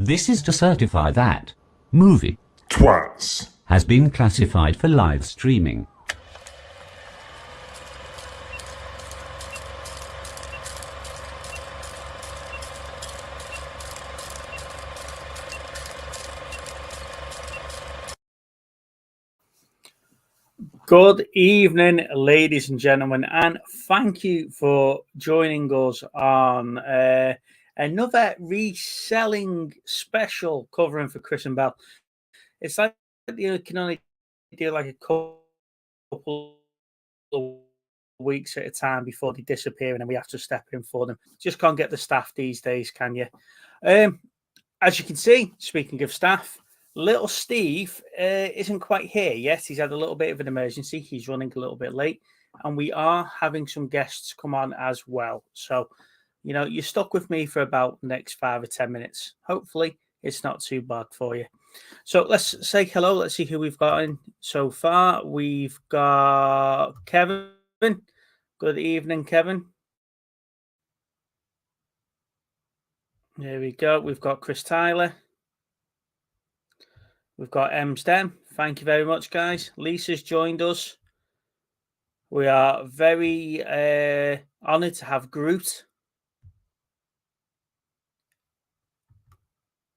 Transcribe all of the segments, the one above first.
This is to certify that movie Twats. has been classified for live streaming. Good evening, ladies and gentlemen, and thank you for joining us on another reselling special covering for Chris and Belle. It's like you can only do like a couple of weeks at a time before they disappear, and then we have to step in for them. Just can't get the staff these days, can you? As you can see, speaking of staff, little Steve isn't quite here yet. He's had a little bit of an emergency. He's running a little bit late, and we are having some guests come on as well. So, you're stuck with me for about the next 5 or 10 minutes. Hopefully, it's not too bad for you. So let's say hello. Let's see who we've got in so far. We've got Kevin. Good evening, Kevin. There we go. We've got Chris Tyler. We've got M-Stem. Thank you very much, guys. Lisa's joined us. We are very honoured to have Groot.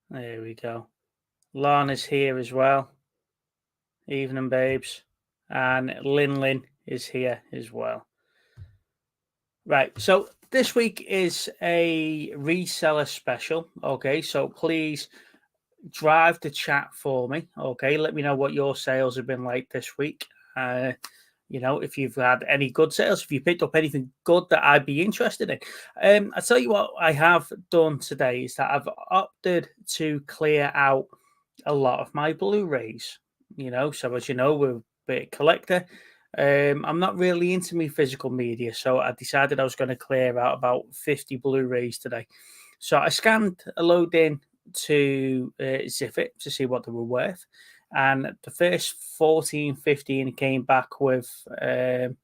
There we go. Lana's here as well. Evening, babes. And Lin is here as well. Right, so this week is a reseller special. Okay, so please drive the chat for me. Okay, let me know what your sales have been like this week. If you've had any good sales, if you picked up anything good that I'd be interested in. I tell you what I have done today is that I've opted to clear out a lot of my Blu-rays. So as you know, we're a bit collector. I'm not really into me physical media, so I decided I was going to clear out about 50 Blu-rays today. So I scanned a load in to Ziffit to see what they were worth, and the first 15 came back with £14.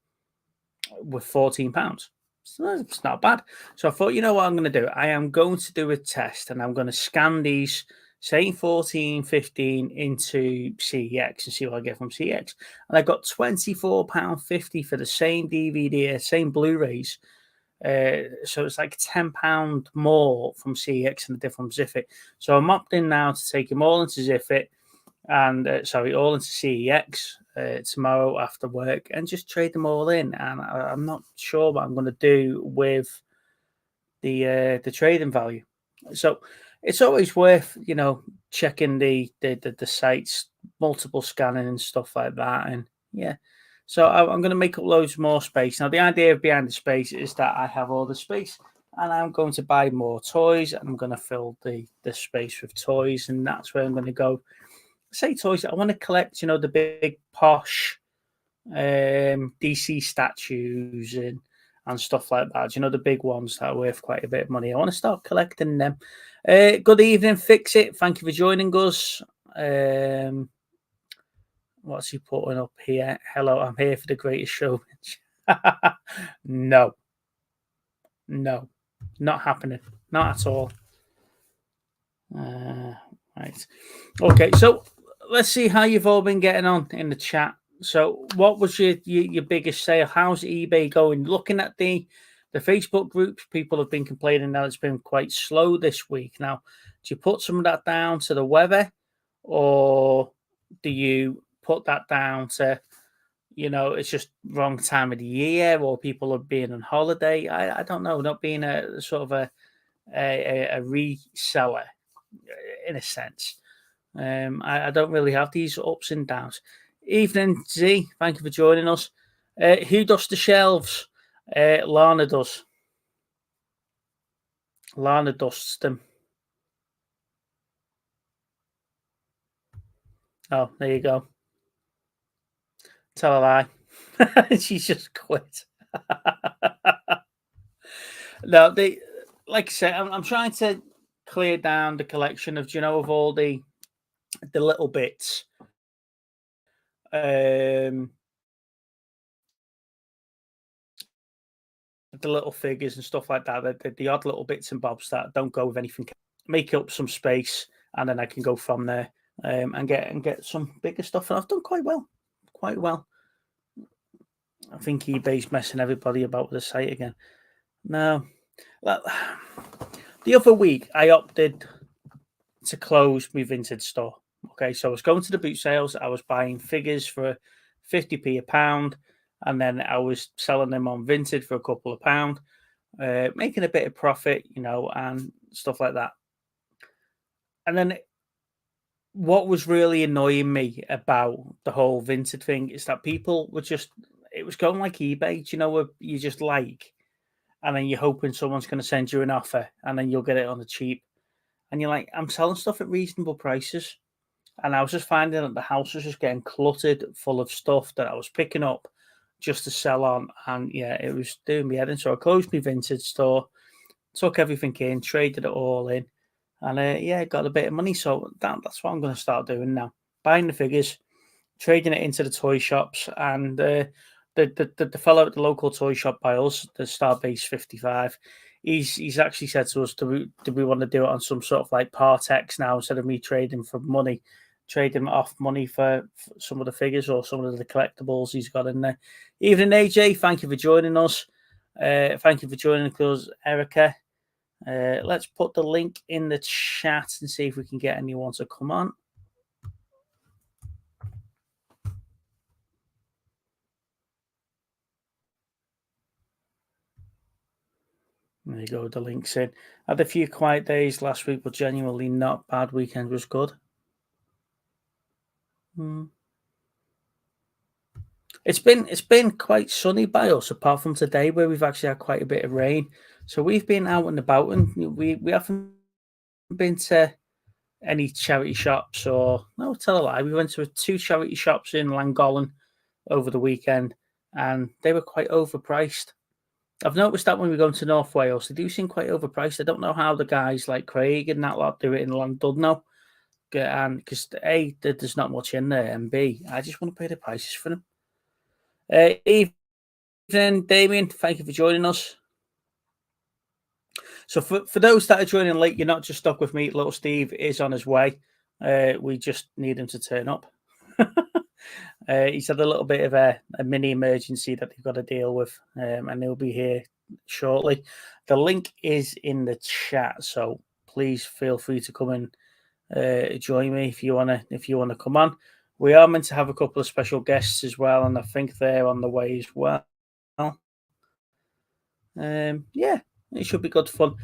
So it's not bad. So I thought, you know what I'm going to do? I am going to do a test, and I'm going to scan these same 15 into CEX and see what I get from CEX. And I got £24.50 for the same DVD, same Blu-rays. So it's like £10 more from CEX and a different Ziffit. So I'm opting now to take them all into Ziffit and all into CEX tomorrow after work and just trade them all in. And I'm not sure what I'm going to do with the trading value. So it's always worth checking the sites, multiple scanning and stuff like that. And yeah. So I'm going to make up loads more space. Now, the idea of behind the space is that I have all the space and I'm going to buy more toys and I'm going to fill the space with toys. And that's where I'm going to go. Say toys. I want to collect, the big posh DC statues and stuff like that. The big ones that are worth quite a bit of money. I want to start collecting them. Good evening, Fix It. Thank you for joining us. What's he putting up here? Hello, I'm here for the greatest show. No, not happening. Not at all. Right. Okay, so let's see how you've all been getting on in the chat. So what was your biggest sale? How's eBay going? Looking at the Facebook groups, people have been complaining that it's been quite slow this week. Now, do you put some of that down to the weather, or do you put that down to, it's just wrong time of the year, or people are being on holiday? I don't know. Not being a sort of a reseller in a sense. I don't really have these ups and downs. Evening, Z. Thank you for joining us. Who dusts the shelves? Lana does. Lana dusts them. Oh, there you go. Tell a lie. She's just quit. No, like I said, I'm trying to clear down the collection of, of all the little bits. The little figures and stuff like that, the odd little bits and bobs that don't go with anything make up some space, and then I can go from there and get some bigger stuff. And I've done quite well, quite well. I think eBay's messing everybody about with the site again. No, the other week I opted to close my vintage store. Okay, so I was going to the boot sales. I was buying figures for 50p a pound, and then I was selling them on Vinted for a couple of pound, making a bit of profit, and stuff like that. And then what was really annoying me about the whole Vinted thing is that people were it was going like eBay, where you just like, and then you're hoping someone's going to send you an offer, and then you'll get it on the cheap. And you're like, I'm selling stuff at reasonable prices. And I was just finding that the house was just getting cluttered full of stuff that I was picking up just to sell on. And yeah, it was doing me head in. So I closed my vintage store, took everything in, traded it all in, and got a bit of money. So that's what I'm going to start doing now. Buying the figures, trading it into the toy shops. And the fellow at the local toy shop by us, the Starbase 55, he's actually said to us, do we want to do it on some sort of like Partex now instead of me trading for money? Trading off money for some of the figures or some of the collectibles he's got in there. Evening, AJ. Thank you for joining us. Thank you for joining us, Erica. Let's put the link in the chat and see if we can get anyone to come on. There you go. The link's in. Had a few quiet days last week, but genuinely not bad. Weekend was good. It's been quite sunny by us, apart from today where we've actually had quite a bit of rain. So we've been out and about, and we haven't been to any charity shops or no, tell a lie. We went to 2 charity shops in Llangollen over the weekend, and they were quite overpriced. I've noticed that when we go to North Wales, they do seem quite overpriced. I don't know how the guys like Craig and that lot do it in Llandudno. And because A, there's not much in there, and B, I just want to pay the prices for them. Evening, Damien. Thank you for joining us. So for those that are joining late, you're not just stuck with me. Little Steve is on his way. We just need him to turn up. He's had a little bit of a mini emergency that they've got to deal with, and he'll be here shortly. The link is in the chat, so please feel free to come and join me if you wanna come on. We are meant to have a couple of special guests as well, and I think they're on the way as well. Yeah, it should be good fun.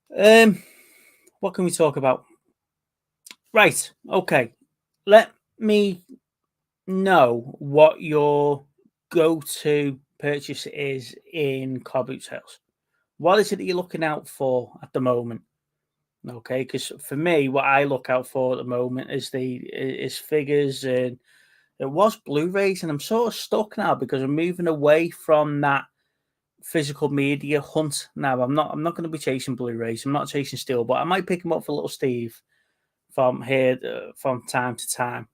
What can we talk about? Right, okay. Let me know what your go-to purchase is in car boot sales. What is it that you're looking out for at the moment? Okay, because for me, what I look out for at the moment is figures, and it was Blu-rays, and I'm sort of stuck now because I'm moving away from that physical media hunt now. I'm not going to be chasing Blu-rays. I'm not chasing steel, but I might pick them up for little Steve from here from time to time.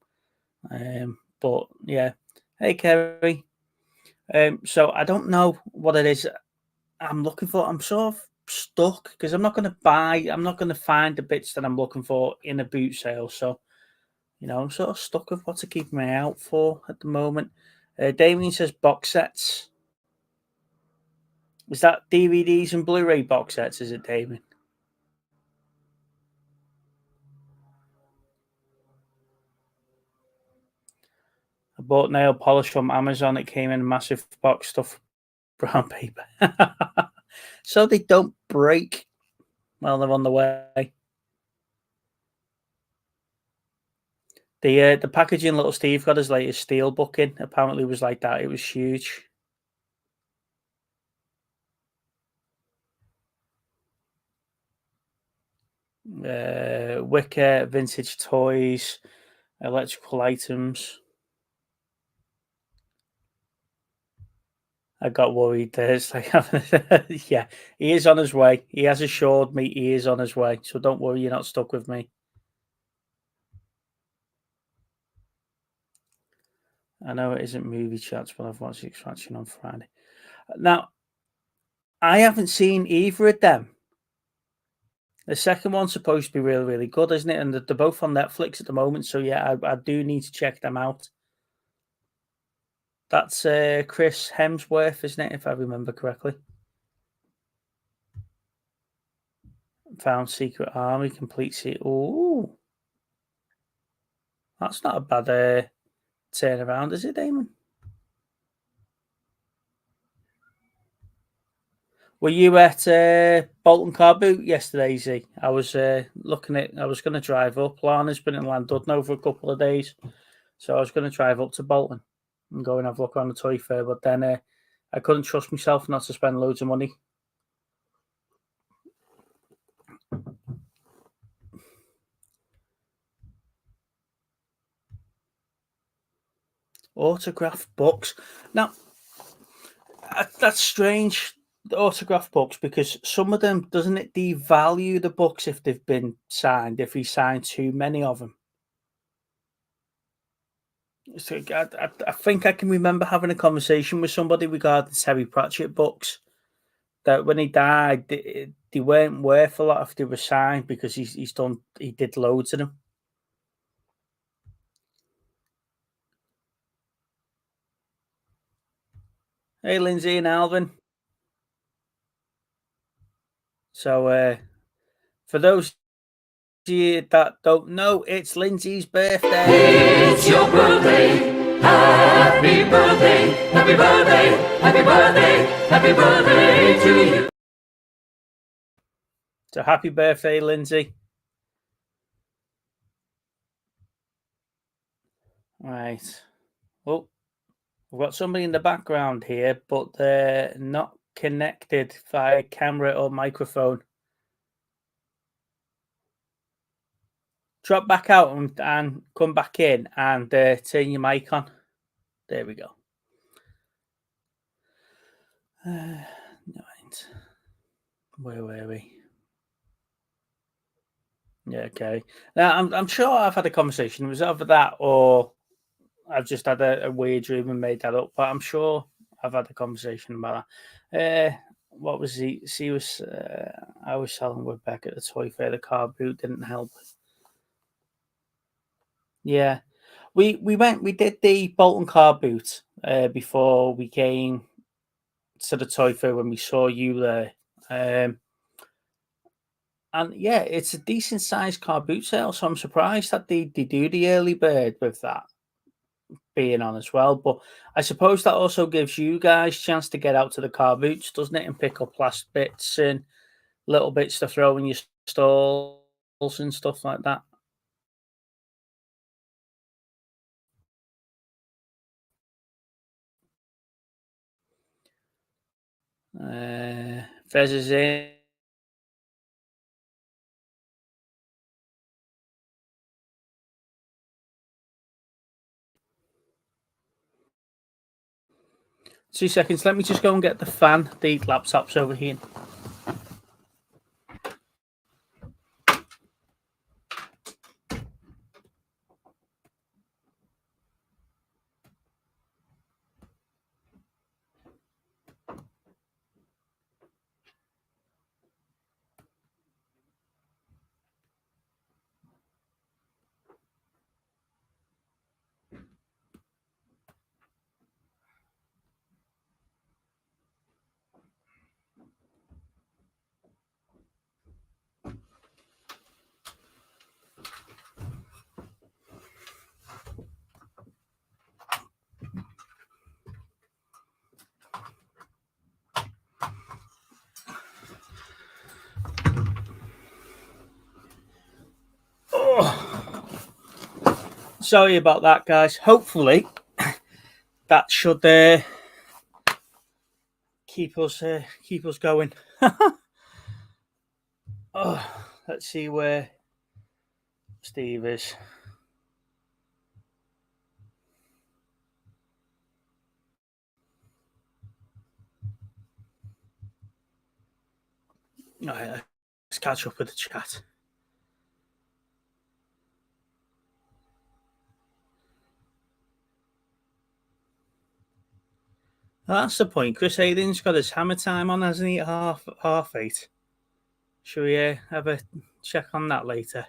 But yeah, hey Kerry. So I don't know what it is I'm looking for. I'm sort of stuck because I'm not going to find the bits that I'm looking for in a boot sale. So, I'm sort of stuck with what to keep my eye out for at the moment. Damien says box sets. Is that DVDs and Blu-ray box sets? Is it, Damien? I bought nail polish from Amazon. It came in a massive box stuff brown paper. So they don't break while they're on the way. The packaging little Steve got his latest steel booking apparently was like that. It was huge. Wicker, vintage toys, electrical items. I got worried there. It's like, yeah, he is on his way. He has assured me he is on his way. So don't worry, you're not stuck with me. I know it isn't movie chats, but I've watched Extraction on Friday. Now, I haven't seen either of them. The second one's supposed to be really, really good, isn't it? And they're both on Netflix at the moment. So yeah, I do need to check them out. That's Chris Hemsworth, isn't it? If I remember correctly. Found Secret Army, complete secret. Oh, that's not a bad turnaround, is it, Damon? Were you at Bolton Car Boot yesterday, Z? I was looking at. I was going to drive up. Lana's been in Llandudno for a couple of days, so I was going to drive up to Bolton and go and have a look around the toy fair. But then I couldn't trust myself not to spend loads of money. Autograph books. Now, that's strange. The autograph books, because some of them, doesn't it devalue the books if they've been signed, if he signed too many of them? So I think I can remember having a conversation with somebody regarding Terry Pratchett books, that when he died, they weren't worth a lot if they were signed, because he did loads of them. Hey, Lindsay and Alvin. So for those of you that don't know, it's Lindsay's birthday. It's your birthday. Happy birthday. Happy birthday. Happy birthday. Happy birthday to you. So happy birthday, Lindsay. Right. Well, we've got somebody in the background here, but they're not connected via camera or microphone. Drop back out and come back in and turn your mic on. There we go. Right. Where were we? Yeah, okay. Now, I'm sure I've had a conversation. It was either that or I've just had a weird dream and made that up. But I'm sure I've had a conversation about that. What was he? She was. I was selling with Beck at the toy fair. The car boot didn't help. Yeah, we went. We did the Bolton car boot before we came to the toy fair when we saw you there. And yeah, it's a decent sized car boot sale, so I'm surprised that they do the early bird with that being on as well. But I suppose that also gives you guys a chance to get out to the car boots, doesn't it? And pick up last bits and little bits to throw in your stalls and stuff like that. Fez is in. Two seconds. Let me just go and get the fan. The laptop's over here. Sorry about that, guys. Hopefully, that should keep us going. Let's see where Steve is. All right, let's catch up with the chat. That's the point. Chris Hayden's got his hammer time on, hasn't he? Half 8. Should we have a check on that later?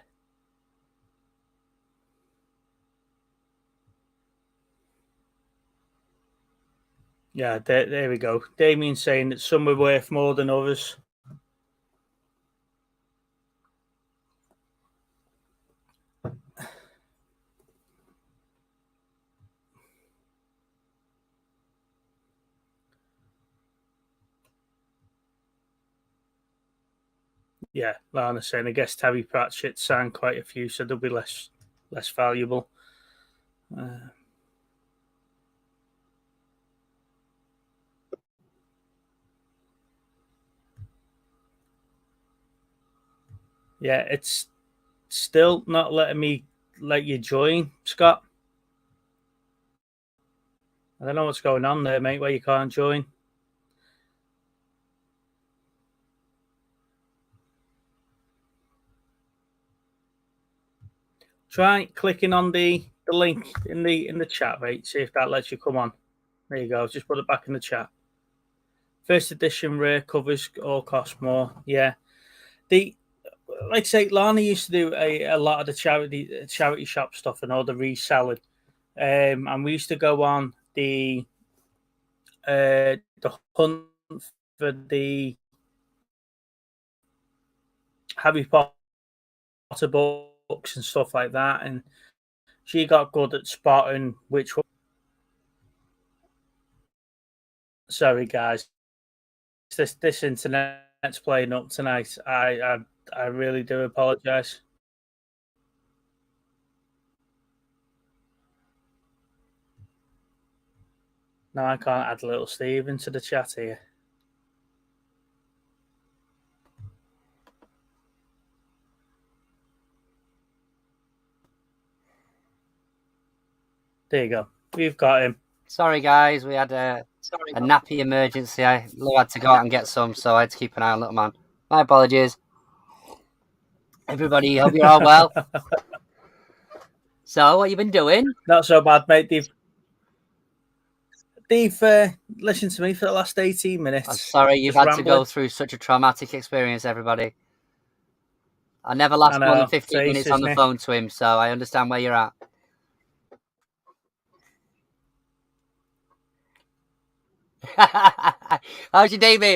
Yeah, there we go. Damien saying that some are worth more than others. Yeah, Lana's saying, I guess Terry Pratchett signed quite a few, so they'll be less valuable. Yeah, it's still not letting me let you join, Scott. I don't know what's going on there, mate, where you can't join. Try clicking on the link in the chat, mate. See if that lets you come on. There you go. Just put it back in the chat. First edition rare covers all cost more. Yeah. Like I say, Lana used to do a lot of the charity shop stuff and all the reselling. And we used to go on the hunt for the Harry Potter books and stuff like that, and she got good at spotting which one. Sorry, guys, this internet's playing up tonight. I really do apologise. No, I can't add little Steve into the chat here. There you go. We've got him. Sorry, guys. We had a nappy emergency. Lou had to go out and get some, so I had to keep an eye on little man. My apologies. Everybody, hope you're all well. So, what you been doing? Not so bad, mate. They've listened to me for the last 18 minutes. I'm sorry you've had to go through such a traumatic experience, everybody. I never last more than 15 minutes on the phone to him, so I understand where you're at. How's your day been?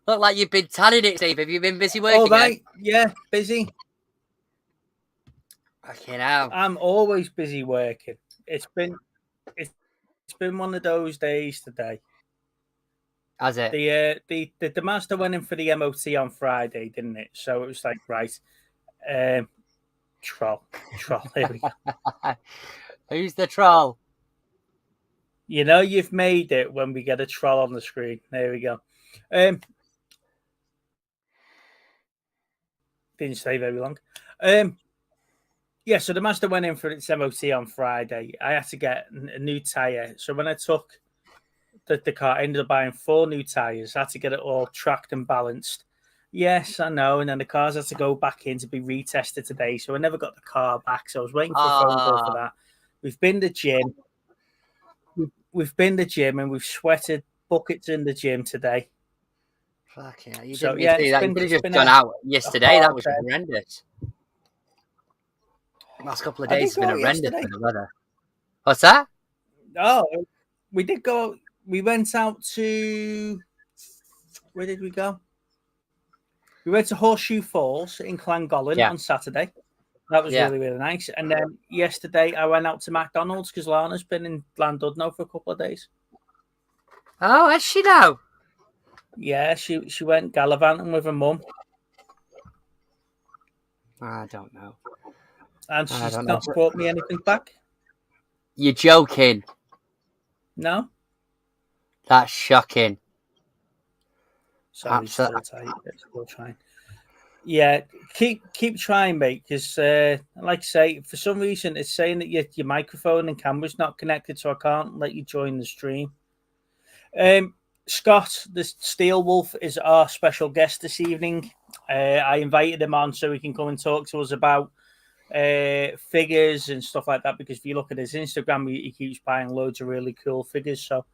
Look like you've been tanning it, Steve. Have you been busy working? All right. Yeah, busy. Okay, now. I'm always busy working. It's been one of those days today. Has it? The master went in for the MOT on Friday, didn't it? So it was like, right, troll. Here we go. Who's the troll? You know you've made it when we get a troll on the screen. There we go. Didn't stay very long. Yeah, so the master went in for its MOT on Friday. I had to get a new tyre. So when I took the car, I ended up buying 4 new tyres. I had to get it all tracked and balanced. Yes, I know. And then the cars had to go back in to be retested today. So I never got the car back. So I was waiting for a phone call for that. We've been to the gym. We've been to the gym and we've sweated buckets in the gym today. Fuck yeah. You didn't see that. You could have just gone out yesterday. That was horrendous. Last couple of days has been horrendous for the weather. What's that? Oh, we did go. We went out to. Where did we go? We went to Horseshoe Falls in Llangollen on Saturday. That was really, really nice. And then yesterday I went out to McDonald's because Lana's been in Llandudno for a couple of days. Oh, has she now? Yeah, she went gallivanting with her mum. I don't know. And she's not brought me anything back. You're joking. No. That's shocking. Sorry, still tight. Still trying. Yeah, keep trying, mate. Because, like I say, for some reason it's saying that your microphone and camera's not connected, so I can't let you join the stream. Scott, the Steel Wolf, is our special guest this evening. I invited him on so he can come and talk to us about figures and stuff like that. Because if you look at his Instagram, he keeps buying loads of really cool figures. So,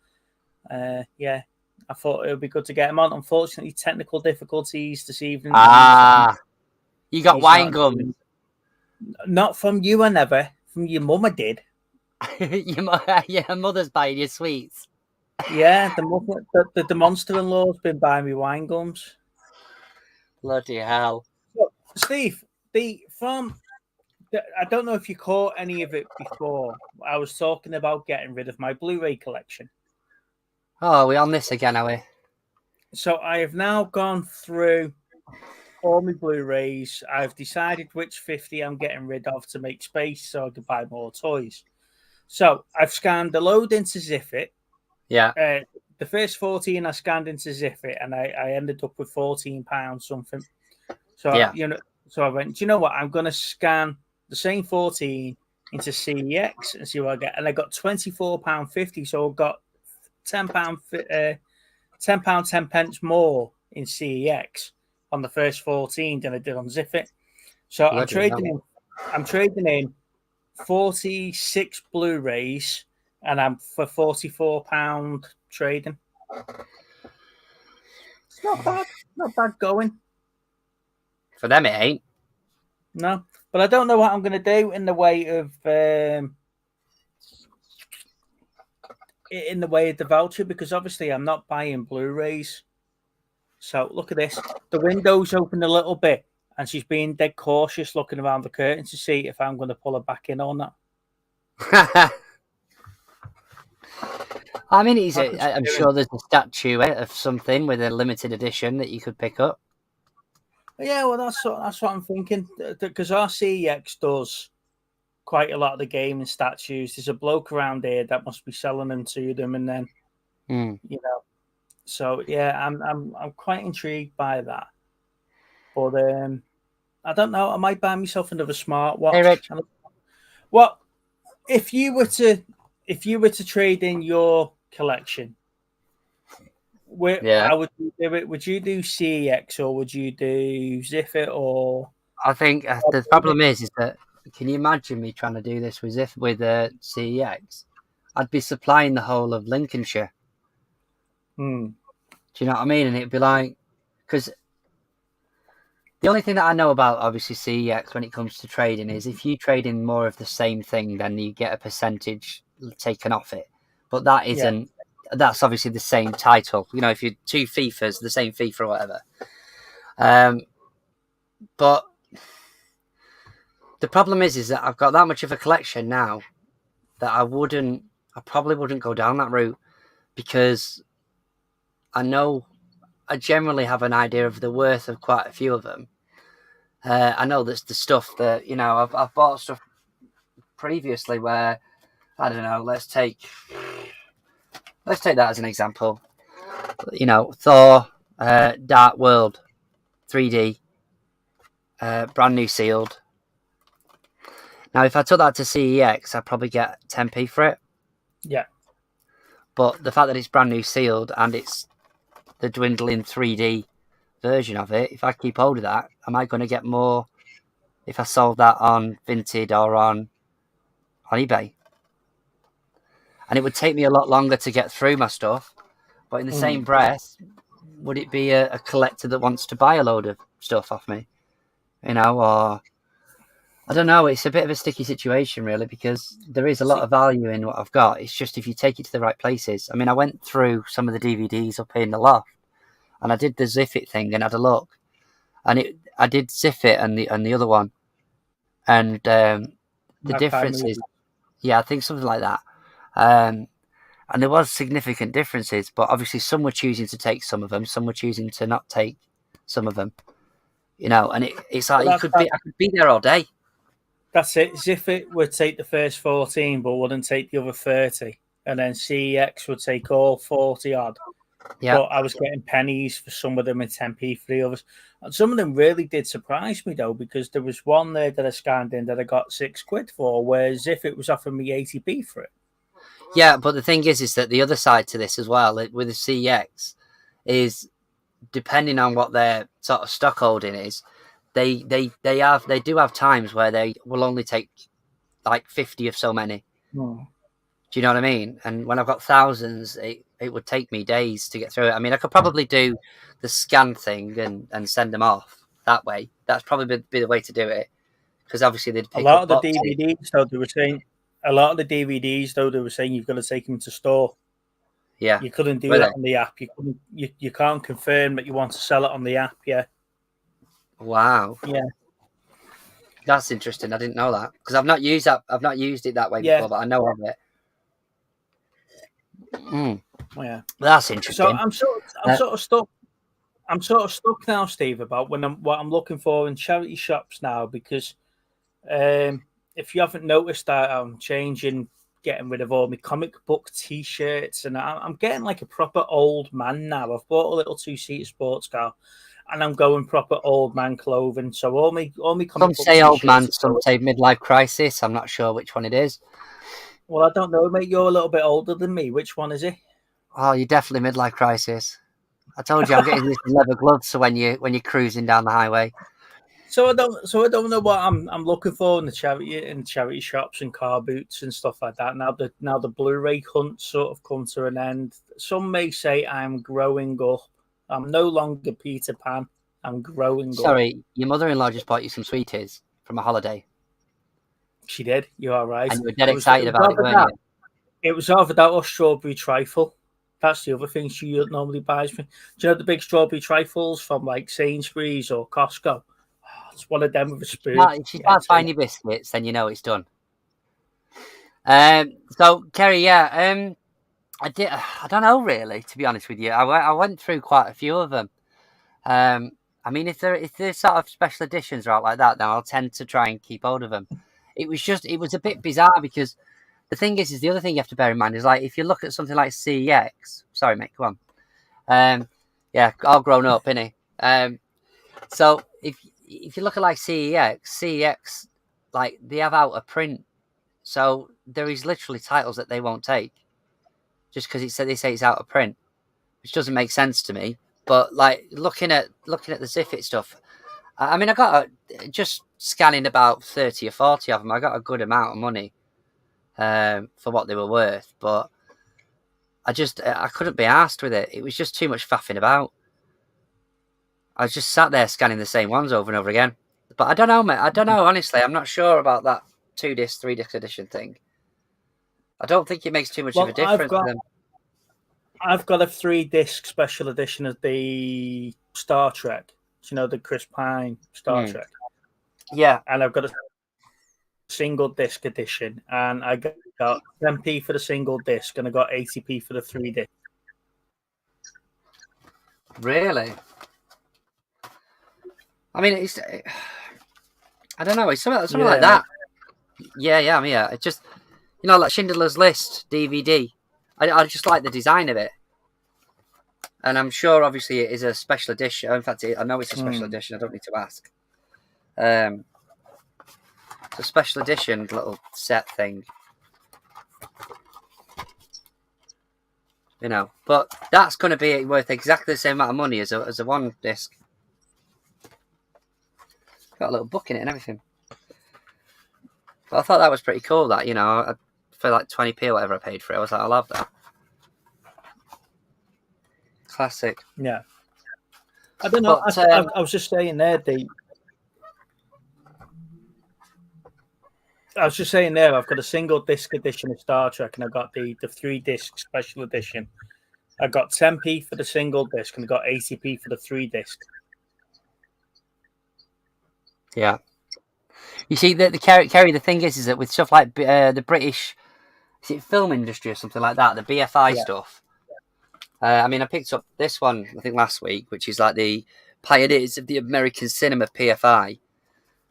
yeah, I thought it would be good to get him on. Unfortunately, technical difficulties this evening. You got He's wine not- gum. Not from you, I never. From your mum, I did. Your mother's buying you sweets. Yeah, the monster-in-law's been buying me wine gums. Bloody hell. So, Steve, I don't know if you caught any of it before. I was talking about getting rid of my Blu-ray collection. Oh, are we on this again, are we? So I have now gone through all my Blu-rays. I've decided which 50 I'm getting rid of to make space so I can buy more toys. So I've scanned the load into Ziffit. Yeah. The first 14 I scanned into Ziffit, and I ended up with £14 something. So Yeah. So I went, do you know what? I'm going to scan the same 14 into CEX and see what I get. And I got £24.50. So I got £10, 10 pence more in CEX on the first 14 than I did on Ziffit. So I'm trading in 46 Blu-rays, and I'm for £44 trading. It's not bad going. For them, it ain't. No, but I don't know what I'm going to do in the way of the voucher, because obviously I'm not buying Blu-rays. So look at this. The window's open a little bit, and she's being dead cautious, looking around the curtain to see if I'm going to pull her back in or not. I mean, I'm sure there's a statue of something with a limited edition that you could pick up. Yeah, well, that's what I'm thinking, because our CEX does quite a lot of the gaming statues. There's a bloke around here that must be selling them to them, and then So yeah, I'm quite intrigued by that. But I don't know. I might buy myself another smartwatch. Hey, Rich. Well, if you were to trade in your collection, how would you do it? Would you do CEX or would you do Ziffit or? I think the problem is that, can you imagine me trying to do this with CEX? I'd be supplying the whole of Lincolnshire. Do you know what I mean? And it'd be like, because the only thing that I know about obviously CEX when it comes to trading is if you trade in more of the same thing, then you get a percentage taken off it. But that isn't. That's obviously the same title. You know, if you're two FIFAs, the same FIFA or whatever. But the problem is that I've got that much of a collection now that I probably wouldn't go down that route, because I generally have an idea of the worth of quite a few of them. I know that's the stuff that, I've bought stuff previously where, I don't know, let's take that as an example. Thor, Dark World, 3D, brand new sealed. Now, if I took that to CEX, I'd probably get 10p for it. Yeah. But the fact that it's brand new sealed and it's the dwindling 3D version of it, if I keep hold of that, am I going to get more if I sold that on Vinted or on eBay? And it would take me a lot longer to get through my stuff. But in the same breath, would it be a collector that wants to buy a load of stuff off me? Or I don't know. It's a bit of a sticky situation, really, because there is a lot of value in what I've got. It's just if you take it to the right places. I mean, I went through some of the DVDs up in the loft, and I did the Ziffit thing and had a look. And I did Ziffit and the other one, and the difference is, I think something like that. And there was significant differences, but obviously some were choosing to take some of them, some were choosing to not take some of them. And it's like I could be there all day. That's it. Ziffit would take the first 14, but wouldn't take the other 30, and then CEX would take all 40 odd. Yeah. But I was getting pennies for some of them and 10p for the others. And some of them really did surprise me, though, because there was one there that I scanned in that I got £6 for, whereas Ziffit was offering me 80p for it. Yeah, but the thing is that the other side to this as well, with the CEX, is depending on what their sort of stock holding is, they do have times where they will only take like 50 of so many. Do you know what I mean? And when I've got thousands, it would take me days to get through it. I mean, I could probably do the scan thing and send them off that way. That's probably be the way to do it, because obviously they'd A pick lot up of the boxes. DVDs, though, they were saying you've got to take them to store. Yeah, You couldn't do Really? that on the app. You can't confirm that you want to sell it on the app. Yeah, Wow, yeah, that's interesting. I didn't know that, because I've not used that. I've not used it that way yeah, before, but I know of it. yeah. That's interesting. So I'm sort of stuck. I'm sort of stuck now, Steve, about what I'm looking for in charity shops now, because if you haven't noticed that I'm getting rid of all my comic book T-shirts, and I'm getting like a proper old man now. I've bought a little 2-seater sports car, and I'm going proper old man clothing. So all my comic Some book say old man, T-shirts are some say midlife crisis. I'm not sure which one it is. Well, I don't know, mate. You're a little bit older than me. Which one is it? Oh, you're definitely midlife crisis. I told you I'm getting this leather gloves, so when you're cruising down the highway. So I don't know what I'm looking for in the charity shops and car boots and stuff like that. Now the Blu-ray hunt sort of come to an end. Some may say I'm growing up. I'm no longer Peter Pan. I'm growing up. Sorry, your mother-in-law just bought you some sweeties from a holiday, She did. You are right. and you were dead excited about it, weren't you? It was either that or strawberry trifle. That's the other thing she normally buys me. Do you know the big strawberry trifles from like Sainsbury's or Costco? It's one of them with a spoon. No, if she starts buying you biscuits, then you know it's done. So Kerry, I don't know really, to be honest with you. I went through quite a few of them. I mean, if there's sort of special editions are out like that, then I'll tend to try and keep hold of them. It was a bit bizarre, because the thing is the other thing you have to bear in mind is, like, if you look at something like CEX. Sorry, mate, come on. Yeah, all grown up, innit? So if you look at like CEX, like, they have out a print, so there is literally titles that they won't take just because they say it's out of print, which doesn't make sense to me. But like looking at the Ziffit stuff, I mean, I got just scanning about 30 or 40 of them. I got a good amount of money for what they were worth, but I couldn't be arsed with it. It was just too much faffing about. I was just sat there scanning the same ones over and over again. But I don't know, mate. I don't know, honestly. I'm not sure about that 2-disc, 3-disc edition thing. I don't think it makes too much of a difference. I've got a 3-disc special edition of the Star Trek. You know, the Chris Pine Star Trek. Yeah. And I've got a single disc edition, and I got 10p for the single disc, and I got 80p for the 3-disc. Really? I mean, I don't know. It's something like that. Yeah. I mean, it's just, like Schindler's List DVD. I just like the design of it, and I'm sure, obviously, it is a special edition. In fact, I know it's a special edition. I don't need to ask. It's a special edition little set thing, But that's going to be worth exactly the same amount of money as a 1-disc. Got a little book in it and everything. But I thought that was pretty cool. That for like 20p or whatever I paid for it, I was like, I love that. Classic. Yeah. I don't know. But, I was just saying there, I've got a single disc edition of Star Trek, and I've got the 3-disc special edition. I got 10p for the single disc, and I got 80p for the 3-disc. Yeah. You see, the Kerry, the thing is that with stuff like the British, is it film industry or something like that, the BFI stuff. I mean, I picked up this one, I think, last week, which is like the pioneers of the American cinema, PFI,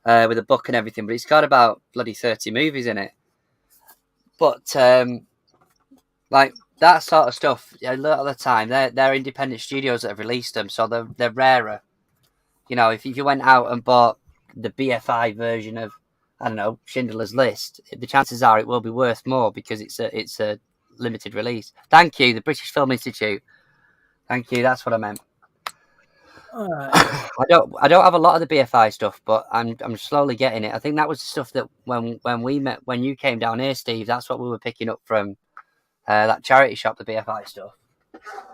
with a book and everything, but it's got about bloody 30 movies in it. But like that sort of stuff, a lot of the time, they're independent studios that have released them, so they're rarer. If you went out and bought the BFI version of, I don't know, Schindler's List, the chances are it will be worth more because it's a limited release. Thank you, the British Film Institute. Thank you, that's what I meant. I don't have a lot of the BFI stuff, but I'm slowly getting it. I think that was the stuff that when we met, when you came down here, Steve, that's what we were picking up from that charity shop, the BFI stuff.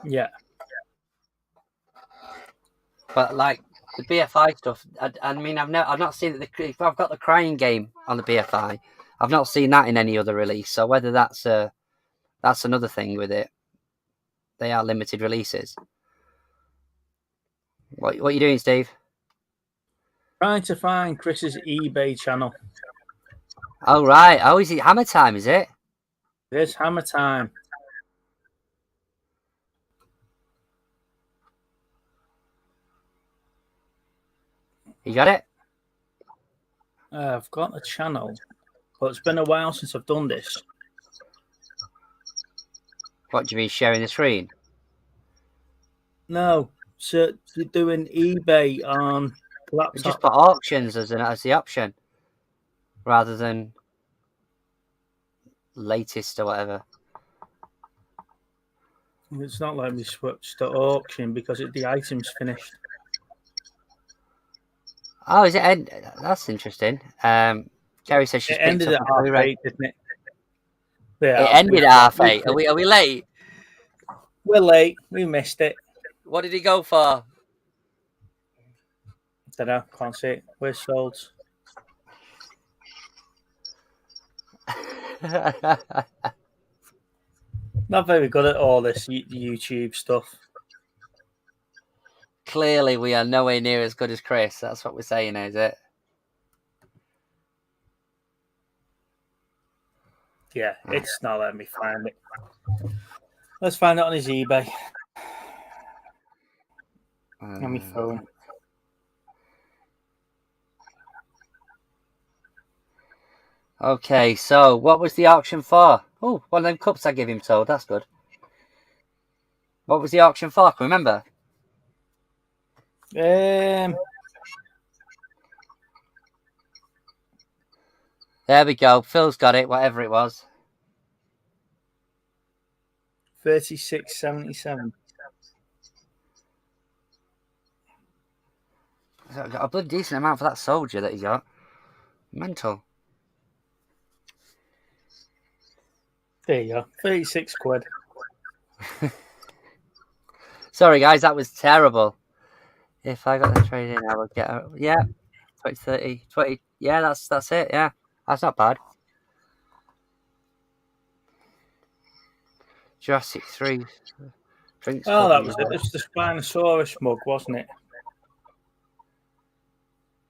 Yeah. But like the BFI stuff, I mean, I've not seen it. I've got the Crying Game on the BFI. I've not seen that in any other release. So whether that's another thing with it. They are limited releases. What are you doing, Steve? Trying to find Chris's eBay channel. Oh right. Oh, is it Hammer Time? Is it? It is Hammer Time. You got it? I've got the channel, but it's been a while since I've done this. What do you mean sharing the screen? No, so you're doing eBay on laptop. We just put auctions as the option, rather than latest or whatever. It's not letting me switch to auction because the item's finished. Oh, is it? That's interesting. Kerry says she's It ended at half 8, didn't it? Yeah, it ended at half 8. Are we late? We're late. We missed it. What did he go for? Don't know. Can't see it. We're sold. Not very good at all this YouTube stuff. Clearly, we are nowhere near as good as Chris. That's what we're saying, is it? Yeah, it's not letting me find it. Let's find it on his eBay. On my phone. Okay, so what was the auction for? Oh, one of them cups I gave him sold. That's good. What was the auction for? Can you remember? There we go. Phil's got it, whatever it was. 36.77. I got a bloody decent amount for that soldier that he got. Mental. There you go. 36 quid. Sorry, guys, that was terrible. If I got the trade in, I would get a, 20, 30, 20. Yeah, that's it. Yeah, that's not bad. Jurassic 3. Drinks. Oh, that was it. It was the Spinosaurus mug, wasn't it?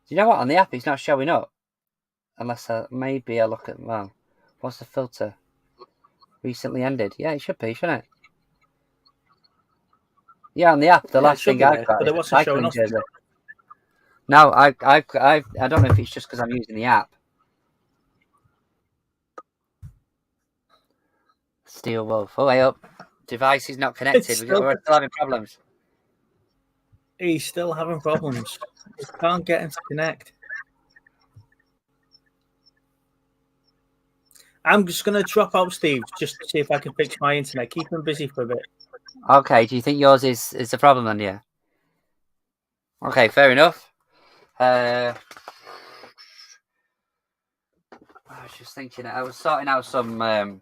Do you know what? On the app, it's not showing up. Unless maybe I look at, well, what's the filter? Recently ended. Yeah, it should be, shouldn't it? Yeah, on the app, the last thing I've got but is it wasn't showing up. jersey. No, I don't know if it's just because I'm using the app. Steel Wolf. Oh, way up. Device is not connected. We're still having problems. He's still having problems. He can't get him to connect. I'm just going to drop out, Steve, just to see if I can fix my internet. Keep him busy for a bit. Okay, do you think yours is the problem then, yeah? Okay, fair enough. I was just thinking, I was sorting out some of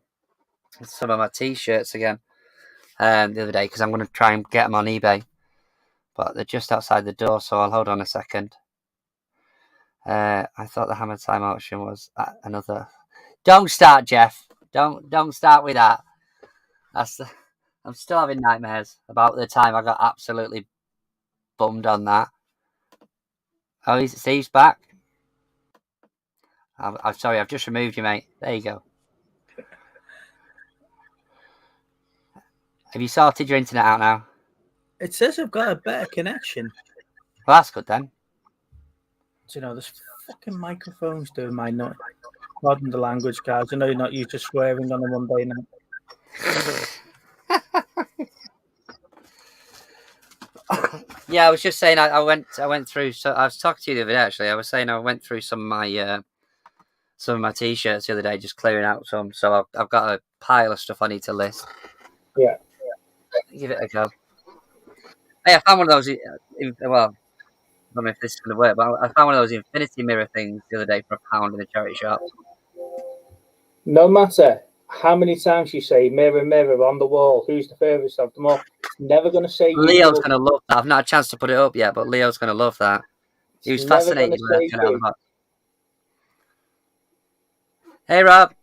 my t-shirts again the other day because I'm going to try and get them on eBay. But they're just outside the door, so I'll hold on a second. I thought the Hammer Time auction was another... Don't start, Jeff. Don't start with that. I'm still having nightmares about the time I got absolutely bummed on that. Oh, Steve's back. I'm sorry, I've just removed you, mate. There you go. Have you sorted your internet out now? It says I've got a better connection. Well, that's good then. Do you know, this fucking microphone's doing my nut. Pardon the language, guys. I know you're not used to swearing on a Monday night. Yeah, I was just saying I went through. So I was talking to you the other day. Actually, I was saying I went through some of my t-shirts the other day, just clearing out some. So I've got a pile of stuff I need to list. Yeah. Give it a go. Hey, I found one of those. Well, I don't know if this is going to work, but I found one of those infinity mirror things the other day for £1 in a charity shop. No matter. how many times you say mirror, mirror on the wall, who's the furthest of them all? It's never going to say you. Leo's going to love that. I've not had a chance to put it up yet, but Leo's going to love that. He was It's never fascinated gonna with say that. you. Hey, Rob.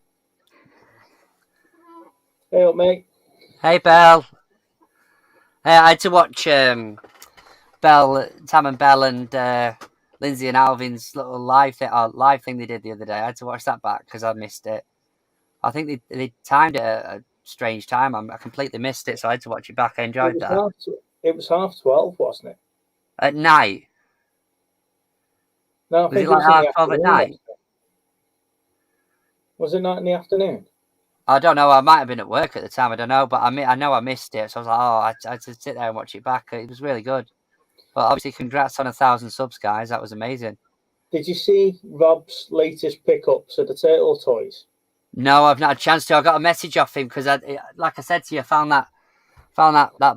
Hey up, mate. Hey, Belle. Hey, I had to watch Tam and Belle and Lindsay and Alvin's little live thing they did the other day. I had to watch that back because I missed it. I think they timed it at a strange time. I completely missed it, so I had to watch it back. I enjoyed that. It was 12:30, wasn't it? At night. No, I Was think it like was in the 12:30 at afternoon, night? Was it not in the afternoon? I don't know. I might have been at work at the time. I don't know, but I know I missed it. So I was like, I had to sit there and watch it back. It was really good. But obviously, congrats on 1,000 subs, guys. That was amazing. Did you see Rob's latest pickups of the turtle toys? No, I've not had a chance to. I got a message off him because, like I said to you, I found that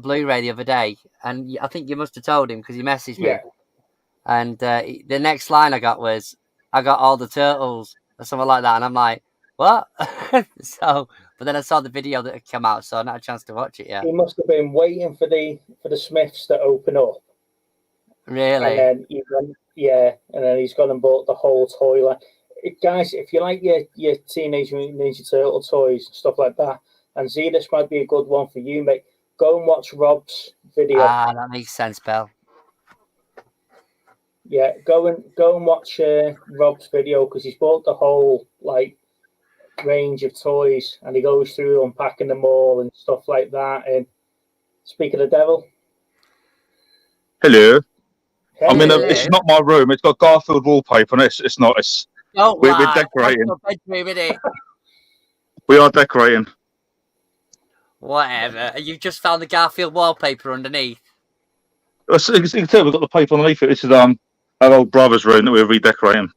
Blu-ray the other day, and I think you must have told him because he messaged me. Yeah. And the next line I got was, "I got all the turtles," or something like that, and I'm like, "What?" But then I saw the video that had come out, so I not had a chance to watch it yet. He must have been waiting for the Smiths to open up. Really? And then and then he's gone and bought the whole toy line. Guys, if you like your Teenage Mutant Ninja Turtle toys and stuff like that, and this might be a good one for you, mate. Go and watch Rob's video. That makes sense, Belle. Yeah, go and watch Rob's video because he's bought the whole range of toys, and he goes through unpacking them all and stuff like that. And speak of the devil. Hello. Hey, I mean, it's not my room. It's got Garfield wallpaper, and it's not. We're decorating. We are decorating. Whatever. You've just found the Garfield wallpaper underneath. You can tell we've got the paper underneath it. This is our old brother's room that we're redecorating.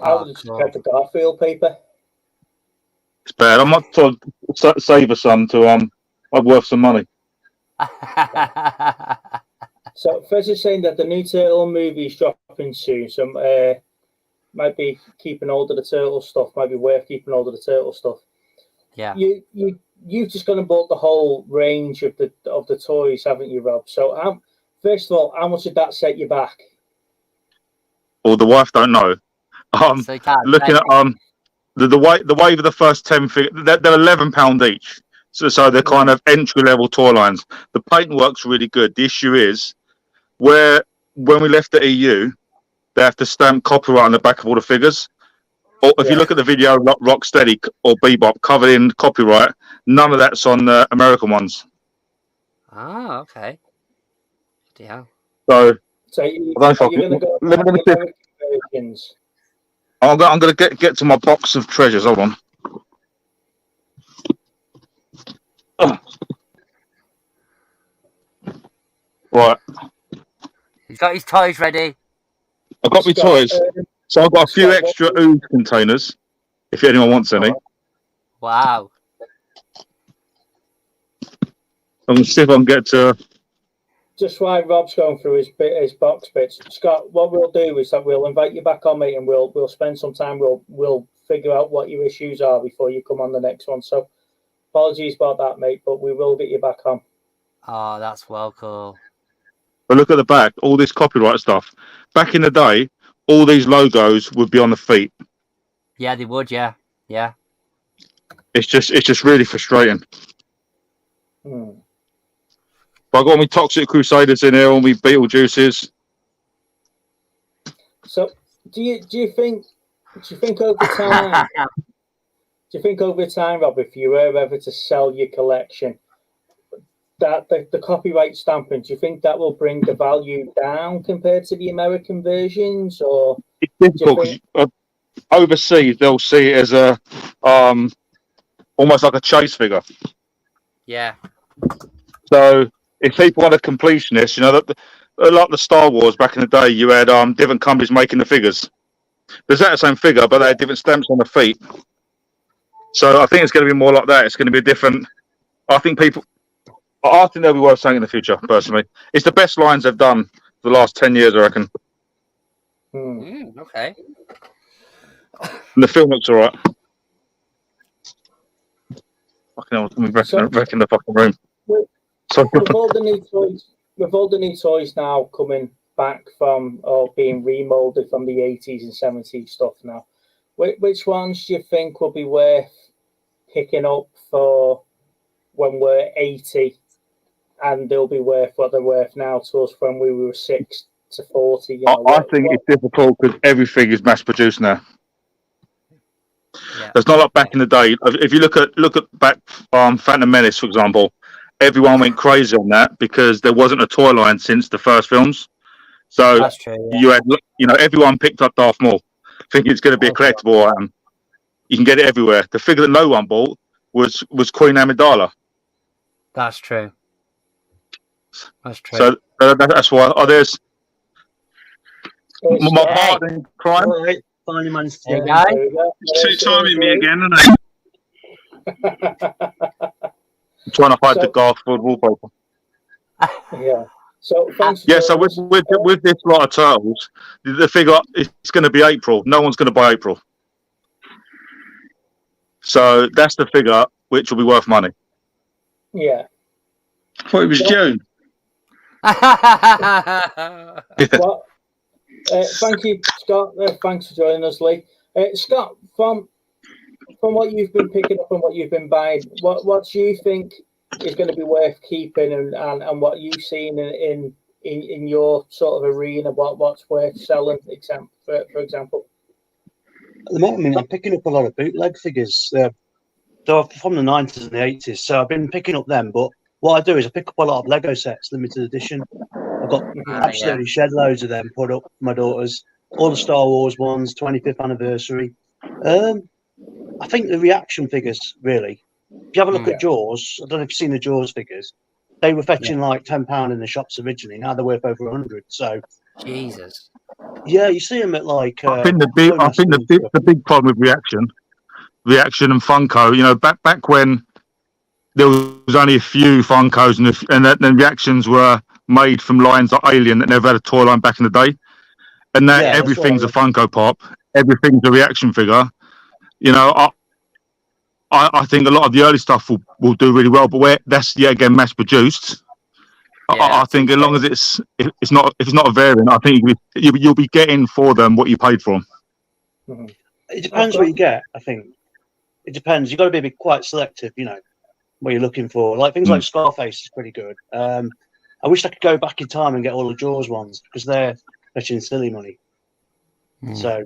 I would have just had the Garfield paper. It's bad. I might try to save us some to I'm worth some money. So Fez is saying that the new Turtle movie is dropping soon. So might be keeping hold of the Turtle stuff. Might be worth keeping hold of the Turtle stuff. Yeah. You've just gone and bought the whole range of the toys, haven't you, Rob? So first of all, how much did that set you back? Well, the wife don't know. So looking at the wave of the first 10 figures, they're £11 each. So they're kind of entry level toy lines. The paintwork's really good. The issue is when we left the EU, they have to stamp copyright on the back of all the figures. Or if you look at the video, Rocksteady or Bebop covered in copyright, none of that's on the American ones. Oh, okay. Yeah. So you're going to go let me see. Versions. I'm going to get to my box of treasures. Hold on. Oh. Right. He's got his toys ready. I've got my toys. So I've got a few extra ooze containers, if anyone wants any. Wow. I'm going to see if I can get to... Just while Rob's going through his box bits, Scott, what we'll do is that we'll invite you back on, mate, and we'll spend some time. We'll figure out what your issues are before you come on the next one. So apologies about that, mate, but we will get you back on. Oh, that's well cool. But look at the back, all this copyright stuff. Back in the day, all these logos would be on the feet. Yeah, they would. Yeah. It's just really frustrating. But I got all my Toxic Crusaders in here, all my Beetlejuices. So, do you think over time? Do you think over time, Rob, if you were ever to sell your collection, that the copyright stamping, do you think that will bring the value down compared to the American versions, or? It's difficult because overseas they'll see it as a almost like a chase figure. Yeah. So if people want a completionist, like the Star Wars back in the day, you had different companies making the figures. There's that same figure, but they had different stamps on the feet. So I think it's going to be more like that. It's going to be a different. I think they'll be worth saying in the future. Personally, it's the best lines they've done for the last 10 years, I reckon. Okay. And the film looks all right. Fucking hell, I'm wrecking the fucking room. With, So, with all the new toys now coming back from or being remolded from the 80s and 70s stuff now, which ones do you think will be worth picking up for when we're 80, and they'll be worth what they're worth now to us when we were 6 to 40? You know, I think it's difficult because everything is mass produced now. Yeah. It's not like back in the day. If you look at back Phantom Menace, for example, everyone went crazy on that because there wasn't a toy line since the first films. So That's true. Yeah. you had, everyone picked up Darth Maul, thinking it's going to be a collectible. You can get it everywhere. The figure that no one bought was Queen Amidala. That's true. That's true. So that's why. Oh, there's my partner in crime. All right, finally managed to Hey, get guys. Two-timing me again, isn't it? I'm trying to hide the Garfield wallpaper. Yeah. So thanks. Yeah. So with this lot of turtles, the figure it's going to be April. No one's going to buy April. So that's the figure which will be worth money. Yeah. I thought it was June. Well, thank you, Scott. Thanks for joining us, Lee. Scott, from what you've been picking up and what you've been buying, what do you think is going to be worth keeping, and what you've seen in your sort of arena, what's worth selling, for example? At the moment, I'm picking up a lot of bootleg figures. They're from the 90s and the 80s, so I've been picking up them. But what I do is I pick up a lot of Lego sets, limited edition. I've got absolutely shed loads of them put up for my daughters. All the Star Wars ones, 25th anniversary. I think the reaction figures, really. If you have a look at Jaws, I don't know if you've seen the Jaws figures. They were fetching like £10 in the shops originally. Now they're worth over 100. So, Jesus. yeah, you see them at like. I think the big problem with reaction and Funko. Back when there was only a few Funkos and then reactions were made from lines like Alien that never had a toy line back in the day, and now everything's a Funko Pop, everything's a reaction figure. I think a lot of the early stuff will do really well, but where that's yet again mass produced, I think as long as if it's not a variant, I think you'll be getting for them what you paid for them. Mm-hmm. It depends what you get. I think it depends. You've got to be quite selective. What you're looking for. Like things like Scarface is pretty good. I wish I could go back in time and get all the Jaws ones because they're fetching silly money. So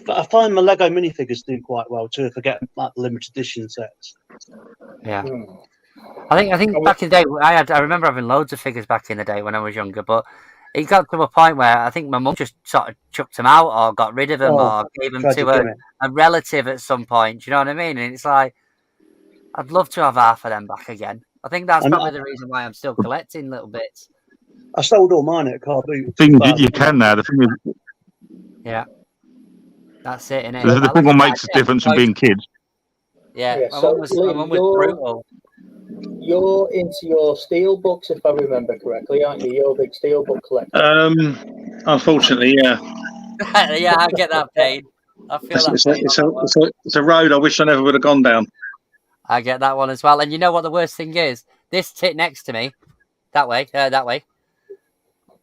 I find my Lego minifigures do quite well too if I get like limited edition sets. Yeah. I think back in the day I remember having loads of figures back in the day when I was younger, but it got to a point where I think my mum just sort of chucked them out or got rid of them or gave them to a relative at some point. Do you know what I mean? And it's like I'd love to have half of them back again. I think that's probably the reason why I'm still collecting little bits. I sold all mine at Car Boot. The thing you can now. The thing is, that's it. Innit? The thing what makes a difference from being kids. Yeah. My mum was brutal. You're into your steel books, if I remember correctly, aren't you? You're a big steel book collector. Unfortunately, yeah. Yeah, I get that pain. I feel it's a road I wish I never would have gone down. I get that one as well. And you know what the worst thing is? This tit next to me, that way.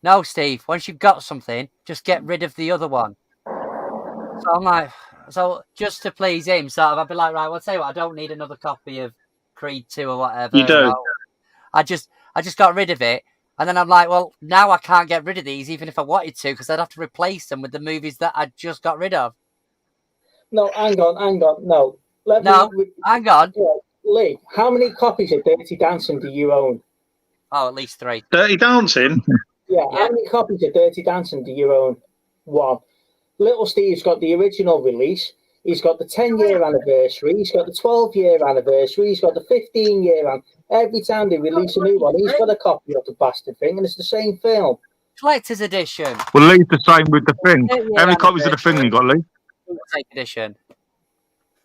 No, Steve, once you've got something, just get rid of the other one. So I'm like, just to please him, sort of, I'd be like, right, well, I'll tell you what, I don't need another copy of Creed 2 or whatever. You do. I just got rid of it. And then I'm like, well, now I can't get rid of these, even if I wanted to, because I'd have to replace them with the movies that I just got rid of. No, hang on. No. Hang on. Yeah, Lee, how many copies of Dirty Dancing do you own? Oh, at least 3. Dirty Dancing? Yeah, how many copies of Dirty Dancing do you own? 1. Little Steve's got the original release. He's got the 10-year anniversary. He's got the 12-year anniversary. He's got the 15-year. Every time they release a new one, he's got a copy of the bastard thing, and it's the same film. Collector's edition. Well, Lee's the same with the Thing. How many copies of the Thing you got, Lee? Edition.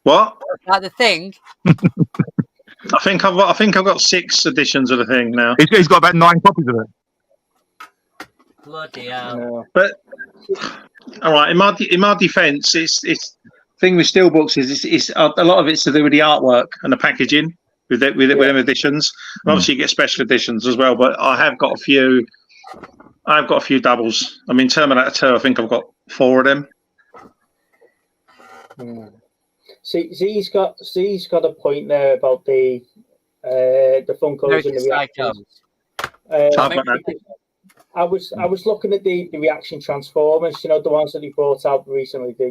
What? Like the Thing. I think I've got 6 editions of the Thing now. He's got about 9 copies of it. Bloody hell. But all right, in my defence, it's thing with steelbooks is it's a lot of it's to do with the artwork and the packaging with them editions. And obviously, you get special editions as well. But I have got a few. I've got a few doubles. I mean, Terminator 2. I think I've got 4 of them. See, Z's got a point there about the Funkos and the reactions. I was looking at the reaction transformers, the ones that he brought out recently. I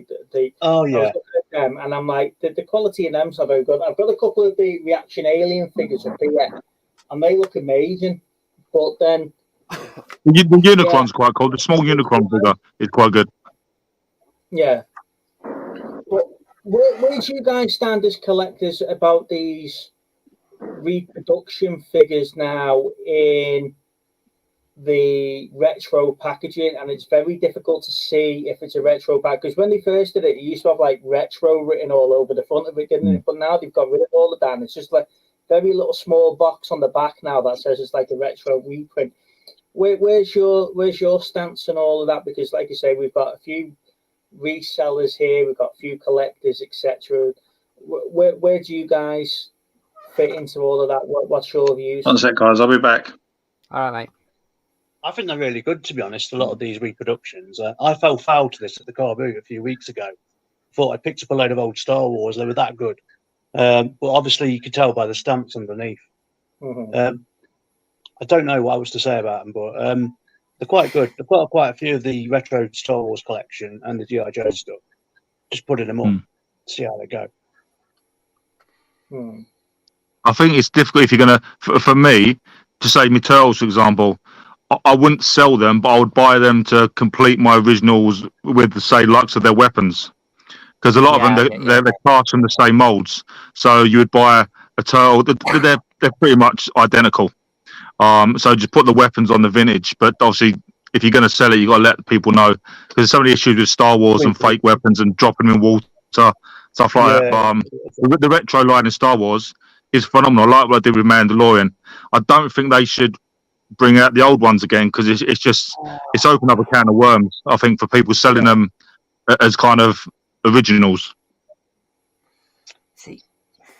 was looking at them, and I'm like, the quality in them's not very good. I've got a couple of the reaction alien figures up here, and they look amazing. But then the Unicron's quite cool. The small Unicron figure is quite good. Yeah. But where do you guys stand as collectors about these reproduction figures now in the retro packaging? And it's very difficult to see if it's a retro pack, because when they first did it, it used to have like retro written all over the front of it, didn't it? But now they've got rid of all of that, and it's just like very little small box on the back now that says it's like a retro reprint. Where's your stance on all of that? Because like you say, we've got a few resellers here, we've got a few collectors, etc. Where do you guys fit into all of that? What's your views? One sec, guys, I'll be back. All right, mate. I think they're really good, to be honest. A lot of these reproductions. I fell foul to this at the car boot a few weeks ago. Thought I picked up a load of old Star Wars. They were that good. But obviously, you could tell by the stamps underneath. I don't know what I was to say about them, but they're quite good. They've got quite a few of the retro Star Wars collection and the G.I. Joe stuff. Just putting them up, see how they go. I think it's difficult if you're going to, for me, to say my turtles, for example, I wouldn't sell them, but I would buy them to complete my originals with, say, likes of their weapons. Because a lot of them, they're cast from the same molds. So you would buy a turtle, they're pretty much identical. So just put the weapons on the vintage, but obviously if you're going to sell it, you've got to let people know, because there's so many issues with Star Wars and fake weapons and dropping them in water, stuff like that. The retro line in Star Wars is phenomenal. I like what I did with Mandalorian. I don't think they should bring out the old ones again, because it's opened up a can of worms, I think, for people selling them as kind of originals.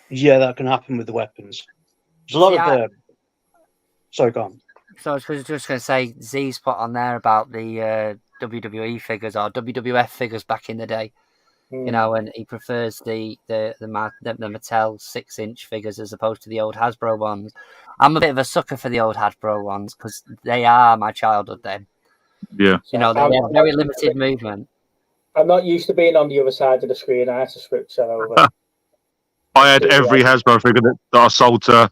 Yeah, that can happen with the weapons. There's a lot of sorry, go on. So I was just going to say, Z's put on there about the WWE figures or WWF figures back in the day. And he prefers the Mattel 6-inch figures as opposed to the old Hasbro ones. I'm a bit of a sucker for the old Hasbro ones because they are my childhood then. Yeah. They have very limited movement. I'm not used to being on the other side of the screen. I had to switch that over. I had every Hasbro figure that I sold to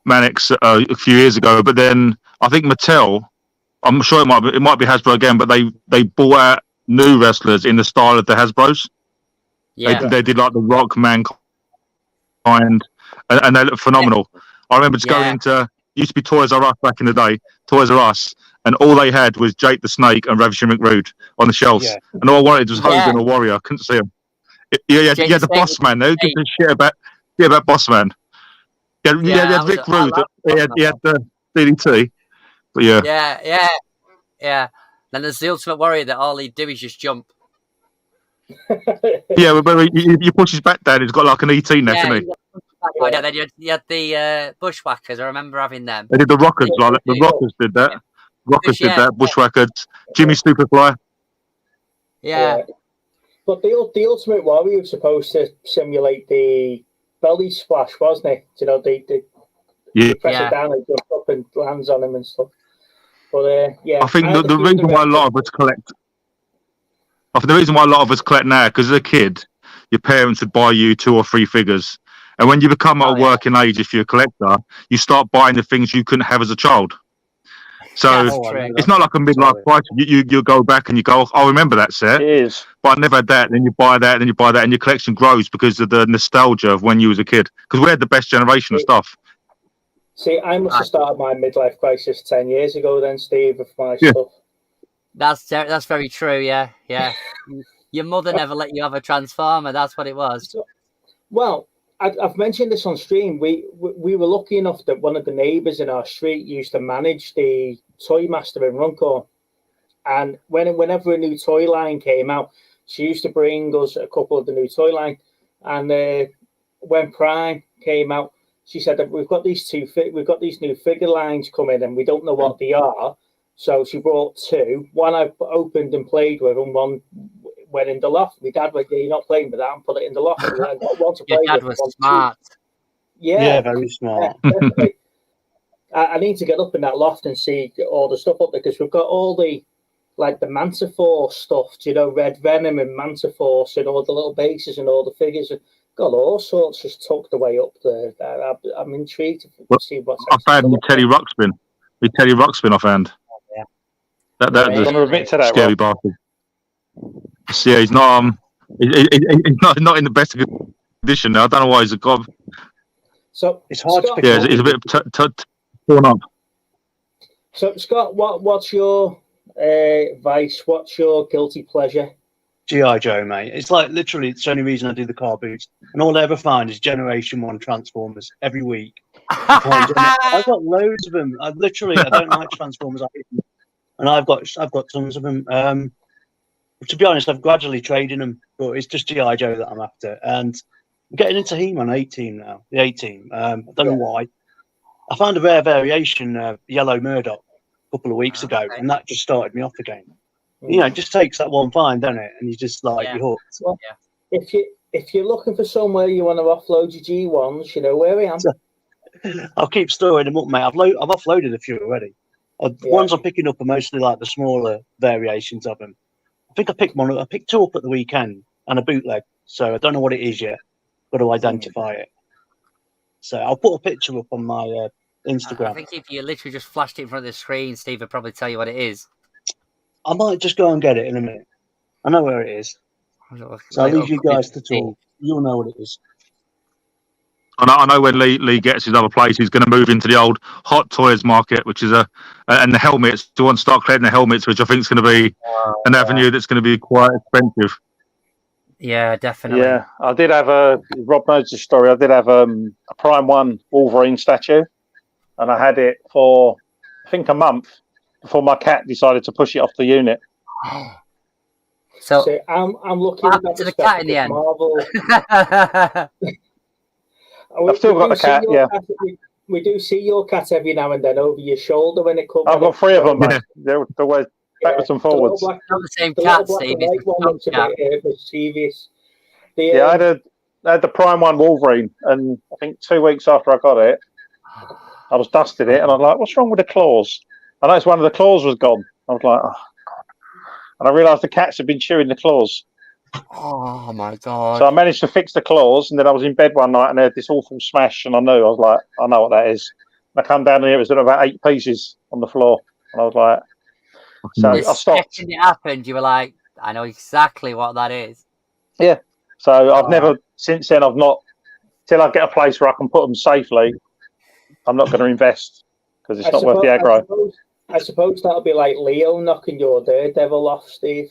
Mannix a few years ago, but then I think Mattel, I'm sure it might be Hasbro again, but they bought out new wrestlers in the style of the Hasbros. Yeah, they did like the Rock, Mankind, and they look phenomenal. I remember just going into, used to be Toys R Us back in the day, Toys R Us, and all they had was Jake the Snake and Ravishing McRude on the shelves, and all I wanted was Hogan or Warrior. I couldn't see them. You had the Boss Man. They did the shit about Boss Man. Yeah, he had Rick Rude. He had the DDT. But yeah. Then there's the Ultimate Warrior that all he'd do is just jump. Yeah, but you push his back down, he's got like an ET neck, isn't he? Then you had the Bushwhackers. I remember having them. They did the Rockers, like the Rockers did that. Rockers did that. Bushwhackers, Jimmy Superfly. Yeah. But the Ultimate Warrior was supposed to simulate the belly splash, wasn't it? They press it down and jump up and lands on him and stuff. But I think the reason why a lot of us collect, now, because as a kid, your parents would buy you 2 or 3 figures, and when you become at a working age, if you're a collector, you start buying the things you couldn't have as a child. So it's not like a midlife crisis. You go back and you go, I remember that set. It is. But I never had that. Then you buy that, and your collection grows because of the nostalgia of when you was a kid. Because we had the best generation of stuff. See, I must have started my midlife crisis 10 years ago then, Steve, with my stuff. That's very true, yeah. Your mother never let you have a Transformer, that's what it was. Well, I've mentioned this on stream. We were lucky enough that one of the neighbours in our street used to manage the Toy Master in Runcorn. And whenever a new toy line came out, she used to bring us a couple of the new toy line, and when Prime came out, she said that we've got these new figure lines coming, and we don't know what they are. So she brought two. One I opened and played with, and one went in the loft. My dad went, "Yeah, you're not playing with that," and put it in the loft. And I got one to play Your dad with. was smart. Yeah, very smart. Yeah, definitely. I need to get up in that loft and see all the stuff up there, because we've got all the Manta Force stuff, Red Venom and Manta Force and all the little bases and all the figures. And got all sorts just tucked away up there. I'm intrigued to see what's. I found Teddy Ruxpin. With Teddy Ruxpin, I found. Yeah. That I'm going to admit to that, scary Rob. bastard. Yeah, he's not. He's not in the best condition now. I don't know why he's a gob. So It's hard to pick Yeah, up. he's a bit torn up. So Scott, what's your vice? What's your guilty pleasure? G.I. Joe, mate. It's like literally it's the only reason I do the car boots. And all I ever find is Generation 1 Transformers every week. I've got loads of them. I don't like Transformers. I hate them. And I've got tons of them. To be honest, I've gradually traded them, but it's just G.I. Joe that I'm after. And I'm getting into He-Man 18 now, the 18. I don't know why. I found a rare variation, Yellow Murdoch, a couple of weeks ago, and that just started me off again. It just takes that one find, doesn't it? And you just you're hooked. Well, if you're looking for somewhere you want to offload your G1s, you know where I am. I'll keep storing them up, mate. I've offloaded a few already. Ones I'm picking up are mostly like the smaller variations of them. I think I picked two up at the weekend and a bootleg, so I don't know what it is yet. Got to identify it. So I'll put a picture up on my Instagram. I think if you literally just flashed it in front of the screen, Steve would probably tell you what it is. I might just go and get it in a minute. I know where it is. So I'll leave you guys to talk. You'll know what it is. I know when Lee gets his other place, he's going to move into the old Hot Toys market, which is and the helmets. To want to start collecting the helmets, which I think is going to be an avenue that's going to be quite expensive. Yeah, definitely. Yeah, I did have Rob knows the story. I did have a Prime 1 Wolverine statue, and I had it for I think a month before my cat decided to push it off the unit. So I'm looking at to the cat in the end. Marvel. I've still got the cat. Yeah, we do see your cat every now and then over your shoulder when it comes. I've got three of them, mate. They're always backwards and forwards. Not the same cat, Steve. Mischievous. Yeah, I had the Prime 1 Wolverine, and I think 2 weeks after I got it, I was dusting it, and I'm like, "What's wrong with the claws?" I noticed one of the claws was gone. I was like, "Oh God!" And I realised the cats had been chewing the claws. Oh my God! So I managed to fix the claws, and then I was in bed one night and I heard this awful smash, and I was like, "I know what that is." And I come down here, it was about 8 pieces on the floor, and I was like, "So I stopped." When it happened, you were like, "I know exactly what that is." Yeah. So I've never since then. I've not till I get a place where I can put them safely. I'm not going to invest because it's not worth the aggro. I suppose that'll be like Leo knocking your Daredevil off, Steve.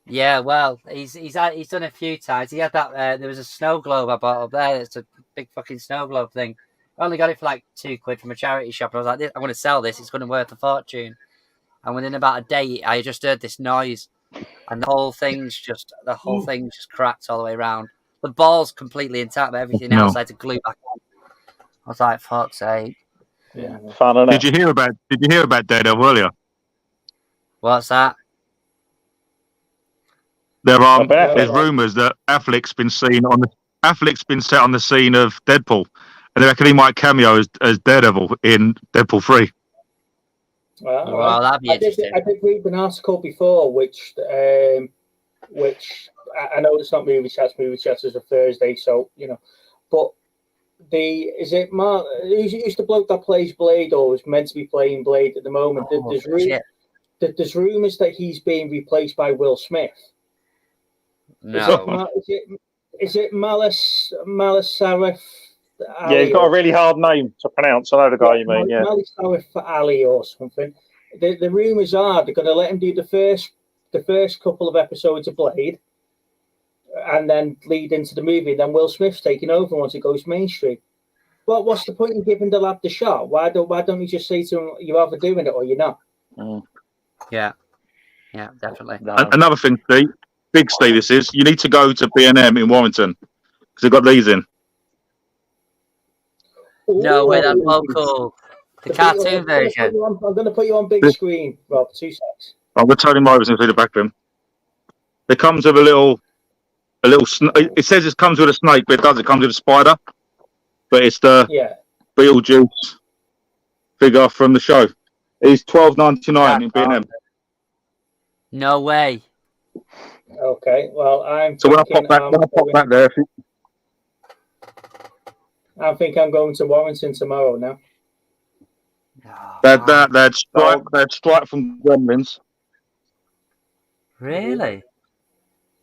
Yeah, well, he's done a few times. He had that. There was a snow globe I bought up there. It's a big fucking snow globe thing. I only got it for like £2 from a charity shop. And I was like, I'm going to sell this. It's going to be worth a fortune. And within about a day, I just heard this noise, and the whole thing's just cracked all the way around. The ball's completely intact, but everything else I had to glue back on. I was like, fuck's sake. Yeah, fun, isn't it? Did you hear about Daredevil earlier? What's that? There's rumours that Affleck's been set on the scene of Deadpool, and they reckon he might cameo as Daredevil in Deadpool 3. Well, that'd be interesting. I did read an article before, which I know it's not movie chats. Movie chats is a Thursday, so but is it Mark? Who's the bloke that plays Blade or is meant to be playing Blade at the moment? There's rumours that he's being replaced by Will Smith. No. Is it Malice Sarif? Yeah, he's got a really hard name to pronounce. I know the guy you mean. Yeah, Malice Sarif Ali or something. The rumours are they're going to let him do the first couple of episodes of Blade, and then lead into the movie. Then Will Smith's taking over once it goes mainstream. But what's the point in giving the lad the shot? Why don't you just say to him, "You're either doing it or you're not"? Yeah, definitely. Another thing, Steve. big, Steve. This is. You need to go to B&M in Warrington because they've got these in. No way, that's Ooh. so cool. The cartoon version. I'm going to put you on big screen, Rob. 2 seconds. I'm going to tell him over and see the back of him. It comes with a little. It says it comes with a snake, but it does. It comes with a spider. But it's the Beetlejuice figure from the show. It's $12.99 in B&M. No way. Okay, well, I pop back there. I think I'm going to Warrington tomorrow now. That strike from Gremlins. Really?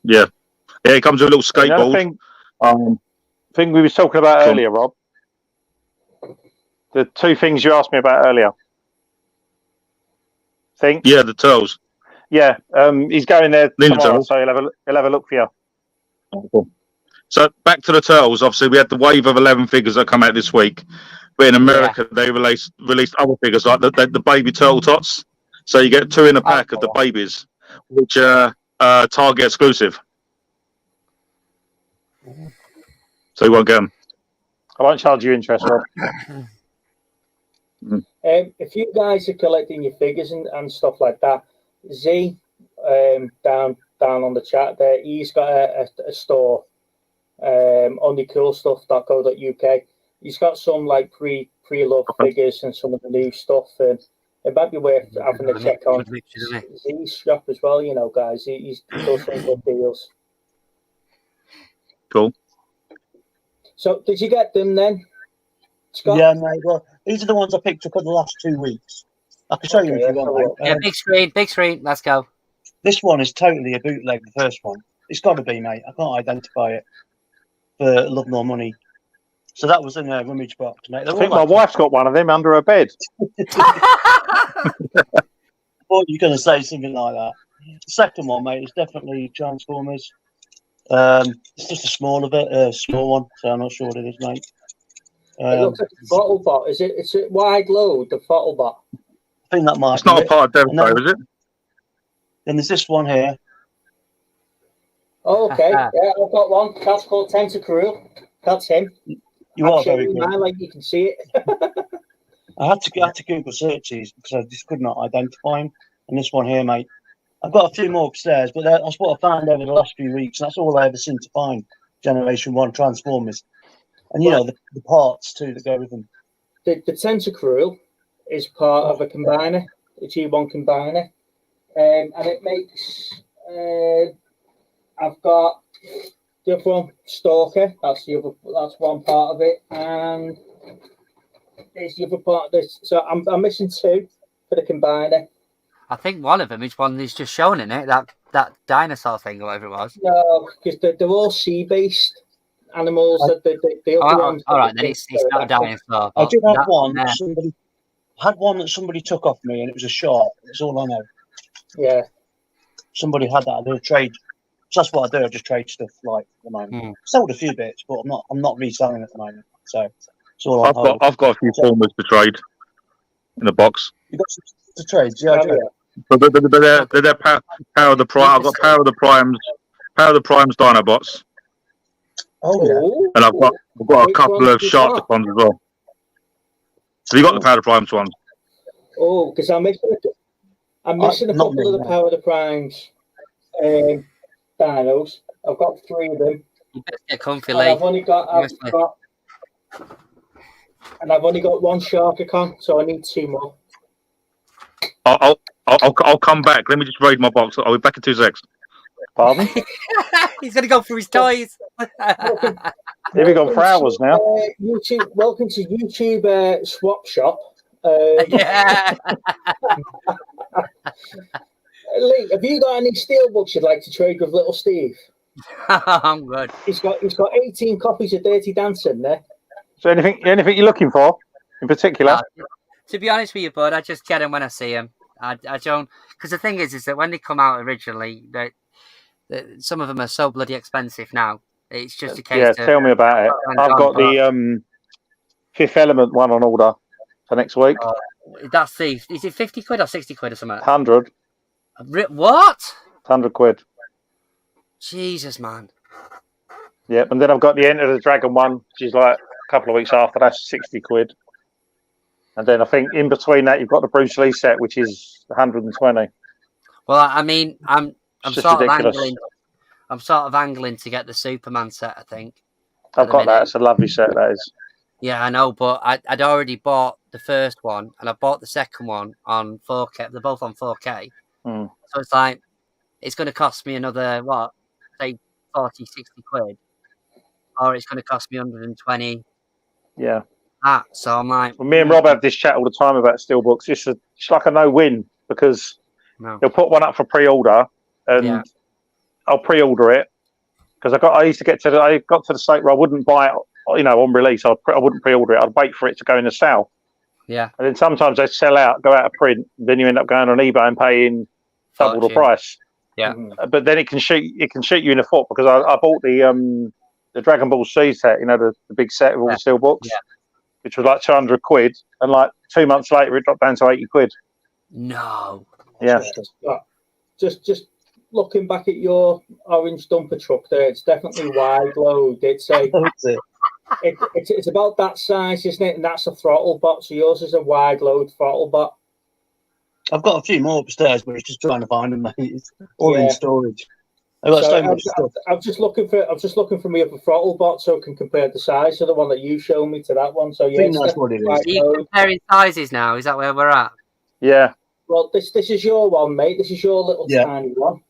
Yeah. It comes with a little skateboard. Thing we were talking about earlier, Rob. The 2 things you asked me about earlier. Yeah, the Turtles. Yeah, he's going there tomorrow, Turtles. so he'll have a look for you. Oh, cool. So back to the Turtles. Obviously, we had the wave of 11 figures that come out this week, but in America they released other figures like the baby Turtle Tots. So you get 2 in a pack of the babies, which are Target exclusive. So you won't get them. I won't charge you interest, Rob. If you guys are collecting your figures and stuff like that, Z down on the chat there, he's got a store, onlycoolstuff.co.uk. He's got some like pre-loved figures and some of the new stuff, and it might be worth having a check on Z's shop as well. You know, guys, he does some good deals. Cool. So, did you get them then, Scott? Yeah, mate. Well, these are the ones I picked up in the last 2 weeks. I can show you if you want. Yeah, big screen. Let's go. This one is totally a bootleg. The first one, it's got to be, mate. I can't identify it for love nor money. So that was in a rummage box, mate. I think my wife's got one of them under her bed. Or you're going to say something like that. The second one, mate, is definitely Transformers. It's just a small one, so I'm not sure what it is, mate. It looks like a bottle bot. Is it? It's a wide load, the bottle bot. I think that might. It's not a part of Devastator, is it? Then there's this one here. Oh, okay. Yeah, I've got one. That's called Tentacruel. That's him. You are very good. Like you can see it. I had to Google search these because I just could not identify him. And this one here, mate. I've got a few more upstairs, but that's what I found over the last few weeks. That's all I ever seem to find. Generation 1 Transformers. And, you know, the parts, too, that go with them. The Tentacruel is part of a combiner, a G1 combiner. And it makes... I've got the other one, Stalker. That's one part of it. And there's the other part of this. So I'm missing 2 for the combiner. I think one of them is one that's just shown in it, that dinosaur thing or whatever it was. No, because they're all sea-based animals. The other ones. All right, then it's not a dinosaur. I did have one. Somebody had one that somebody took off me, and it was a shark. That's all I know. Yeah. Somebody had that. I do a trade. So that's what I do. I just trade stuff like at the moment. Sold a few bits, but I'm not reselling at the moment. So it's all I've got a few Formers to trade in the box. You got some to trade? Yeah. But they're Power of the Prime. I've got Power of the Primes Dinobots. Oh yeah. And I've got a couple of Sharkticons as well. So you got the Power of the Primes ones. Oh, because I'm missing a couple of the Power of the Primes dinos. I've got 3 of them. You better get comfy, and I've only got 1 Sharkticon, so I need 2 more. I'll come back. Let me just raid my box. I'll be back in 2 seconds. Pardon? He's going to go through his toys. Here we go for hours now. Welcome to YouTube Swap Shop. Yeah. Lee, have you got any steelbooks you'd like to trade with little Steve? I'm good. He's got 18 copies of Dirty Dancing there. So anything you're looking for in particular? To be honest with you, bud, I just get them when I see them. I don't, because the thing is that when they come out originally, some of them are so bloody expensive now. It's just a case. Yeah, tell me about it. I've got the Fifth Element one on order for next week. That's is it 50 quid or 60 quid or something? 100. What? 100 quid. Jesus, man. Yep, and then I've got the Enter the Dragon one, which is like a couple of weeks after. That's 60 quid. And then I think in between that, you've got the Bruce Lee set, which is 120. Well, I mean, I'm It's just sort ridiculous. of angling. I'm sort of angling to get the Superman set, I think. I've got that. It's a lovely set, that is. Yeah, I know, but I'd already bought the first one, and I bought the second one on 4K. They're both on 4K. Mm. So it's like, it's going to cost me another, what, say 40, 60 quid. Or it's going to cost me 120. Yeah. So I'm like... Well, me and Rob have this chat all the time about steelbooks. It's like a no-win, because they'll put one up for pre-order, and I'll pre-order it, because I got to the state where I wouldn't buy it, on release. I wouldn't pre-order it. I'd wait for it to go in the sale. Yeah. And then sometimes they sell out, go out of print. Then you end up going on eBay and paying double the price. Yeah. But then it can shoot you in the foot, because I bought the Dragon Ball Z set, the big set with all the steel books, which was like 200 quid, and like 2 months later it dropped down to 80 quid. No. Yeah. Just looking back at your orange dumper truck there, it's definitely wide load. It's about that size, isn't it? And that's a throttle bot. So yours is a wide load throttle bot. I've got a few more upstairs, but it's just trying to find them, mate. It's all in storage. I've got so much stuff. I'm just looking for me up a throttle bot so I can compare the size of the one that you showed me to that one. So I think that's what it is. Are you comparing sizes now? Is that where we're at? Yeah. Well, this is your one, mate. This is your little tiny one.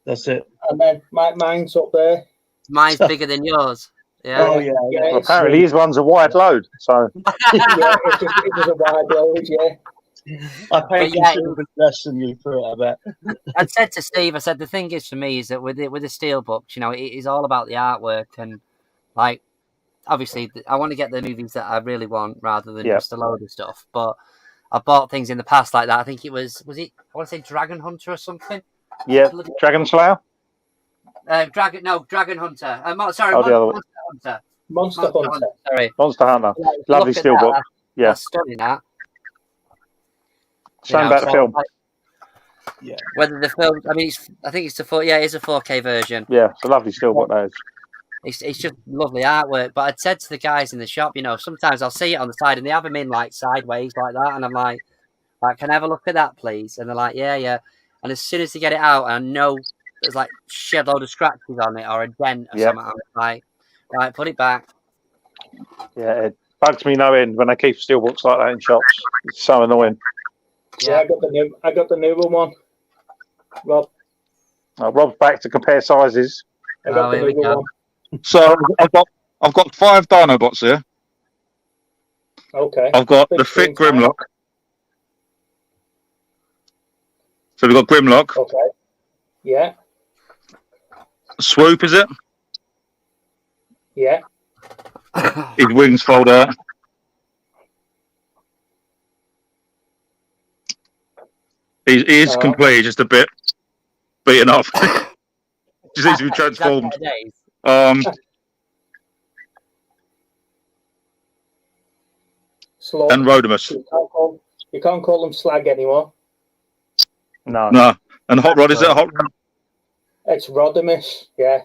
That's it. And then mine's up there. Mine's bigger than yours. Yeah. Oh, yeah. Well, apparently his one's a wide load. So. Yeah, it was a wide load, yeah. I paid considerably less than you for it, I bet. I said to Steve, the thing is for me is that with the steelbooks, it is all about the artwork, and like obviously I want to get the movies that I really want rather than just a load of stuff. But I bought things in the past like that. I think it was it? I want to say Dragon Hunter or something. Yeah, Dragon Slayer. Dragon Hunter. Monster Hunter. Monster Hunter. Sorry, Monster Hunter. Lovely steelbook. Yeah, that's stunning. That. Same about the film. Yeah. Whether the film, I think it's it's a 4K version. Yeah, it's a lovely steelbook, that is. It's just lovely artwork. But I'd said to the guys in the shop, sometimes I'll see it on the side and they have them in like sideways like that, and I'm like, can I have a look at that, please? And they're like, yeah. And as soon as they get it out, and I know there's like shed load of scratches on it or a dent or something, I'm like, right, put it back. Yeah, it bugs me no end when they keep steelbooks like that in shops. It's so annoying. Yeah, I got the newer one. Rob. Rob's back to compare sizes. I got the newer one. So I've got 5 Dinobots here. Okay. I've got the Fit Grimlock. So we've got Grimlock. Okay. Yeah. Swoop, is it? Yeah. His wings fold out. He is complete, just a bit beaten up. Just needs to be transformed. And Rodimus. You can't call them slag anymore. No. And Hot Rod, is it a Hot Rod? It's Rodimus, yeah.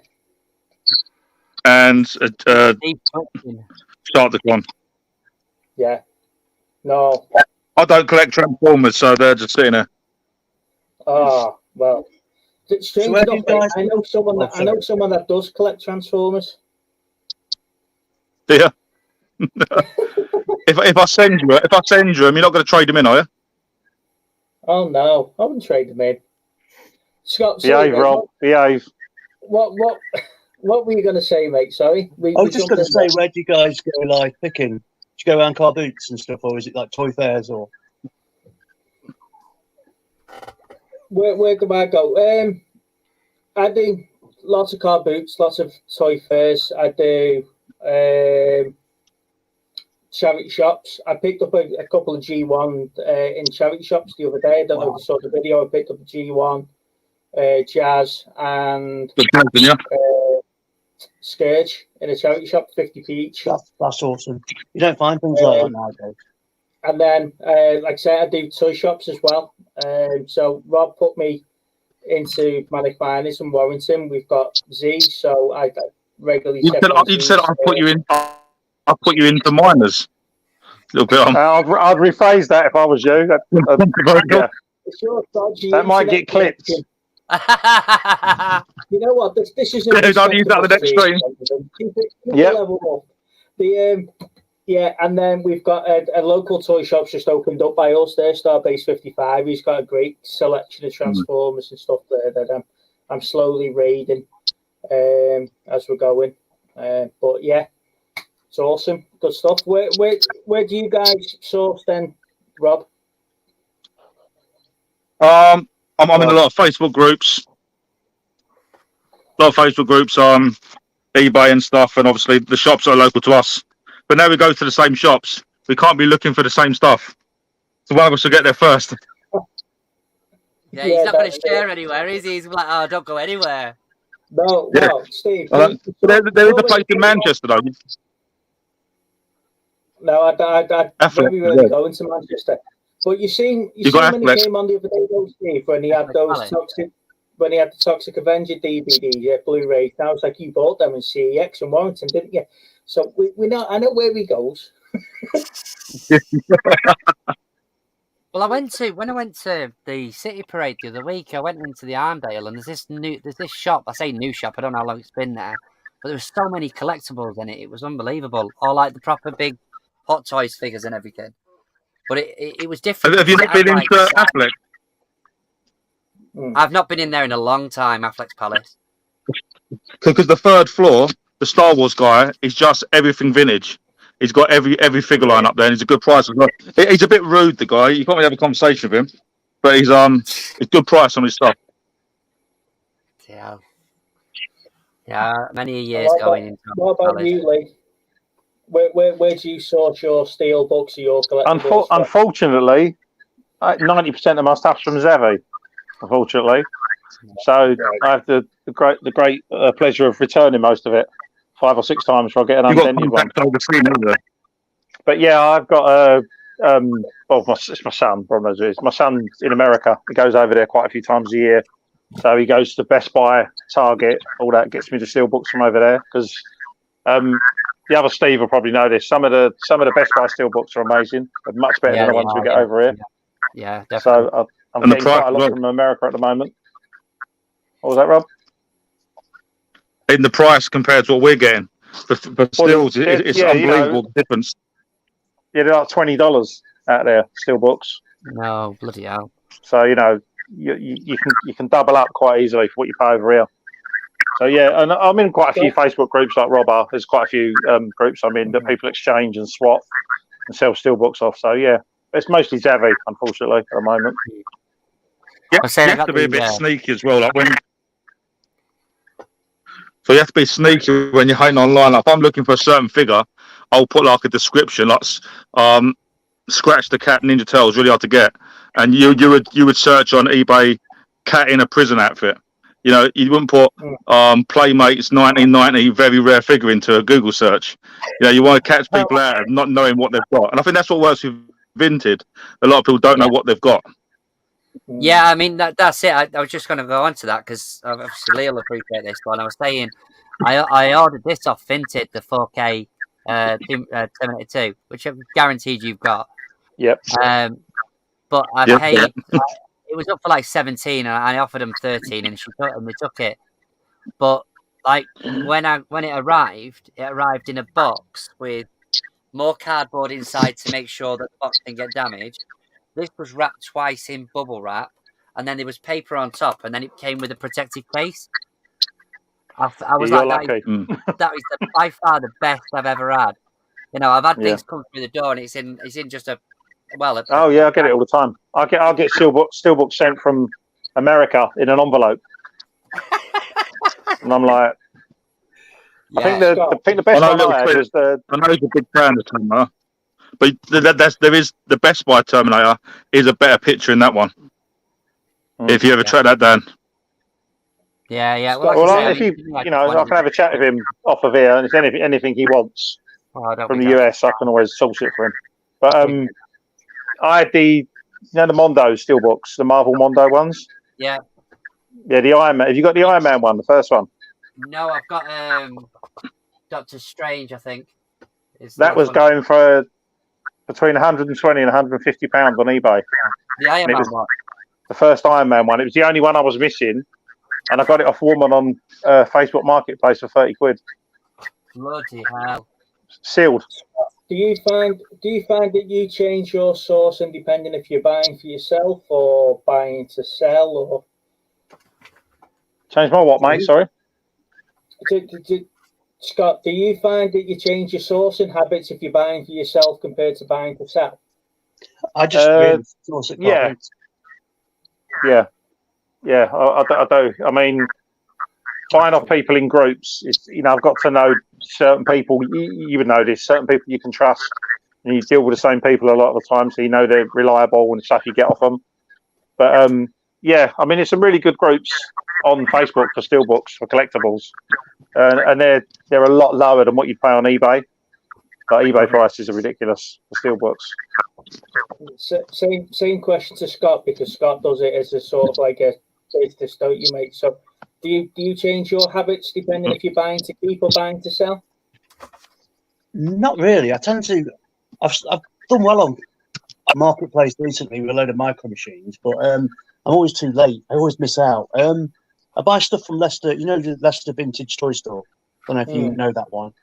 And start this one. Yeah. No. I don't collect Transformers, so they're just sitting there. Oh, well. Strange enough, I know someone that does collect Transformers. Yeah. if I send you them, you're not going to trade them in, are you? Oh no, I wouldn't trade them in. Scott, behave, Rob. Behave. What were you going to say, mate? Sorry. I was just going to say, where do you guys go, like picking? Do you go around car boots and stuff, or is it like toy fairs or? Where do I go? I do lots of car boots, lots of toy fairs. I do charity shops. I picked up a couple of G1 in charity shops the other day. I don't know if you saw the video. I picked up a G1, Jazz, and Scourge in a charity shop, 50p each. That's awesome. You don't find things like that nowadays. And then, like I say, I do toy shops as well. So Rob put me into Manic Miners and Warrington. We've got Z, so I regularly check. You said I'll put you in. I'll put you into miners. A little bit on. I'd rephrase that if I was you. Yeah. That might get clipped. You know what? This is a I'll use that the next stream. Yeah, and then we've got a local toy shop's just opened up by us there, Starbase 55. He's got a great selection of Transformers and stuff there that I'm slowly raiding as we're going. But yeah, it's awesome, good stuff. Where do you guys source then, Rob? I'm in a lot of Facebook groups. On eBay and stuff, and obviously the shops are local to us. But now we go to the same shops. We can't be looking for the same stuff. So one of us will get there first. Yeah, he's not going to share anywhere, is he? He's like, oh, don't go anywhere. No, Steve. There is a place in Manchester, though. No, I'd very rarely go into Manchester. But you seen when he came on the other day, though, Steve, when he had those when he had the Toxic Avenger DVD, Blu-ray. I was like, you bought them in CEX and Warrington, didn't you? So we know. I know where he goes. Well, when I went to the City Parade the other week, I went into the Arndale, and there's this shop. I say new shop. I don't know how long it's been there, but there were so many collectibles in it. It was unbelievable. All like the proper big Hot Toys figures and everything. But it was different. Have you not been into Affleck? I've not been in there in a long time, Affleck's Palace. Because the third floor, the Star Wars guy, is just everything vintage. He's got every figure line up there, and he's a good price as well. He's a bit rude, the guy. You can't really have a conversation with him, but he's good price on his stuff. Yeah, many years going into. What about you, Lee? Where do you source your steel books or your collectibles? Unfortunately, 90% of my stuff's from Zavi. Unfortunately, so I have the great pleasure of returning most of it 5 or 6 times before I get an undented one. But yeah, I've got it's my son. My son's in America. He goes over there quite a few times a year. So he goes to Best Buy, Target, all that. Gets me the steel books from over there because the other Steve will probably know this. Some of the Best Buy steel books are amazing. They're much better than the ones we get over here. Yeah, definitely. So I'm getting quite a lot from America at the moment. What was that, Rob? In the price compared to what we're getting, but still, it's unbelievable difference. Yeah, they're like $20 out there, steel books. No, bloody hell. So you can double up quite easily for what you pay over here. So yeah, and I'm in quite a few Facebook groups like Rob are. There's quite a few groups I'm in that people exchange and swap and sell steel books off. So yeah, it's mostly Zavi, unfortunately, at the moment. Yeah, you have to be a bit sneaky as well. So you have to be sneaky when you're hunting online. Like if I'm looking for a certain figure, I'll put like a description, like Scratch the Cat Ninja Turtles, really hard to get. And you would search on eBay cat in a prison outfit. You know, you wouldn't put Playmates 1990 very rare figure into a Google search. You know, you want to catch people out of not knowing what they've got. And I think that's what works with Vinted. A lot of people don't know what they've got. Yeah, I mean that's it. I was just going to go on to that because obviously Lee will appreciate this one. I was saying I ordered this off Vinted, the 4K Terminator 2, which I'm guaranteed you've got. Yep. But I paid. It was up for like 17, and I offered them 13, and they took it. But like when it arrived in a box with more cardboard inside to make sure that the box didn't get damaged. This was wrapped twice in bubble wrap, and then there was paper on top, and then it came with a protective case. I was like, that is by far the best I've ever had. You know, I've had things come through the door, and it's in just a. Oh yeah, I get it all the time. I'll get steelbook sent from America in an envelope, and I'm like, I think the best one I had was the. I know he's a big fan of Terminator, but the Best Buy Terminator is a better picture in that one. If you ever track that down. Yeah. Well, if I can have a chat with him off of here, and if anything he wants from the US, I can always source it for him. But I had the Mondo steelbooks, the Marvel Mondo ones. Yeah. Yeah, the Iron Man. Have you got the Iron Man one, the first one? No, I've got Doctor Strange, I think. That was going for between 120 and 150 pounds on eBay. The Iron Man one. The first Iron Man one. It was the only one I was missing, and I got it off a woman on Facebook Marketplace for 30 quid. Bloody hell! Sealed. Do you find that you change your sourcing depending if you're buying for yourself or buying to sell, or Change my what, mate? Sorry. Scott, do you find that you change your sourcing habits if you're buying for yourself compared to buying to sell? I just really source it. Yeah. I do. I mean, buying off people in groups. I've got to know certain people. You would know this. Certain people you can trust, and you deal with the same people a lot of the time, so you know they're reliable and stuff you get off them. But yeah, I mean, it's some really good groups on Facebook for steelbooks, for collectibles, and they're a lot lower than what you pay on eBay. But eBay prices are ridiculous for steelbooks. Same question to Scott, because Scott does it as a sort of like a business, don't you, mate? So do you change your habits depending if you're buying to keep or buying to sell? Not really. I tend to. I've done well on Marketplace recently with a load of micro machines, but I'm always too late. I always miss out. I buy stuff from Leicester. You know, the Leicester Vintage Toy Store. I don't know if you know that one.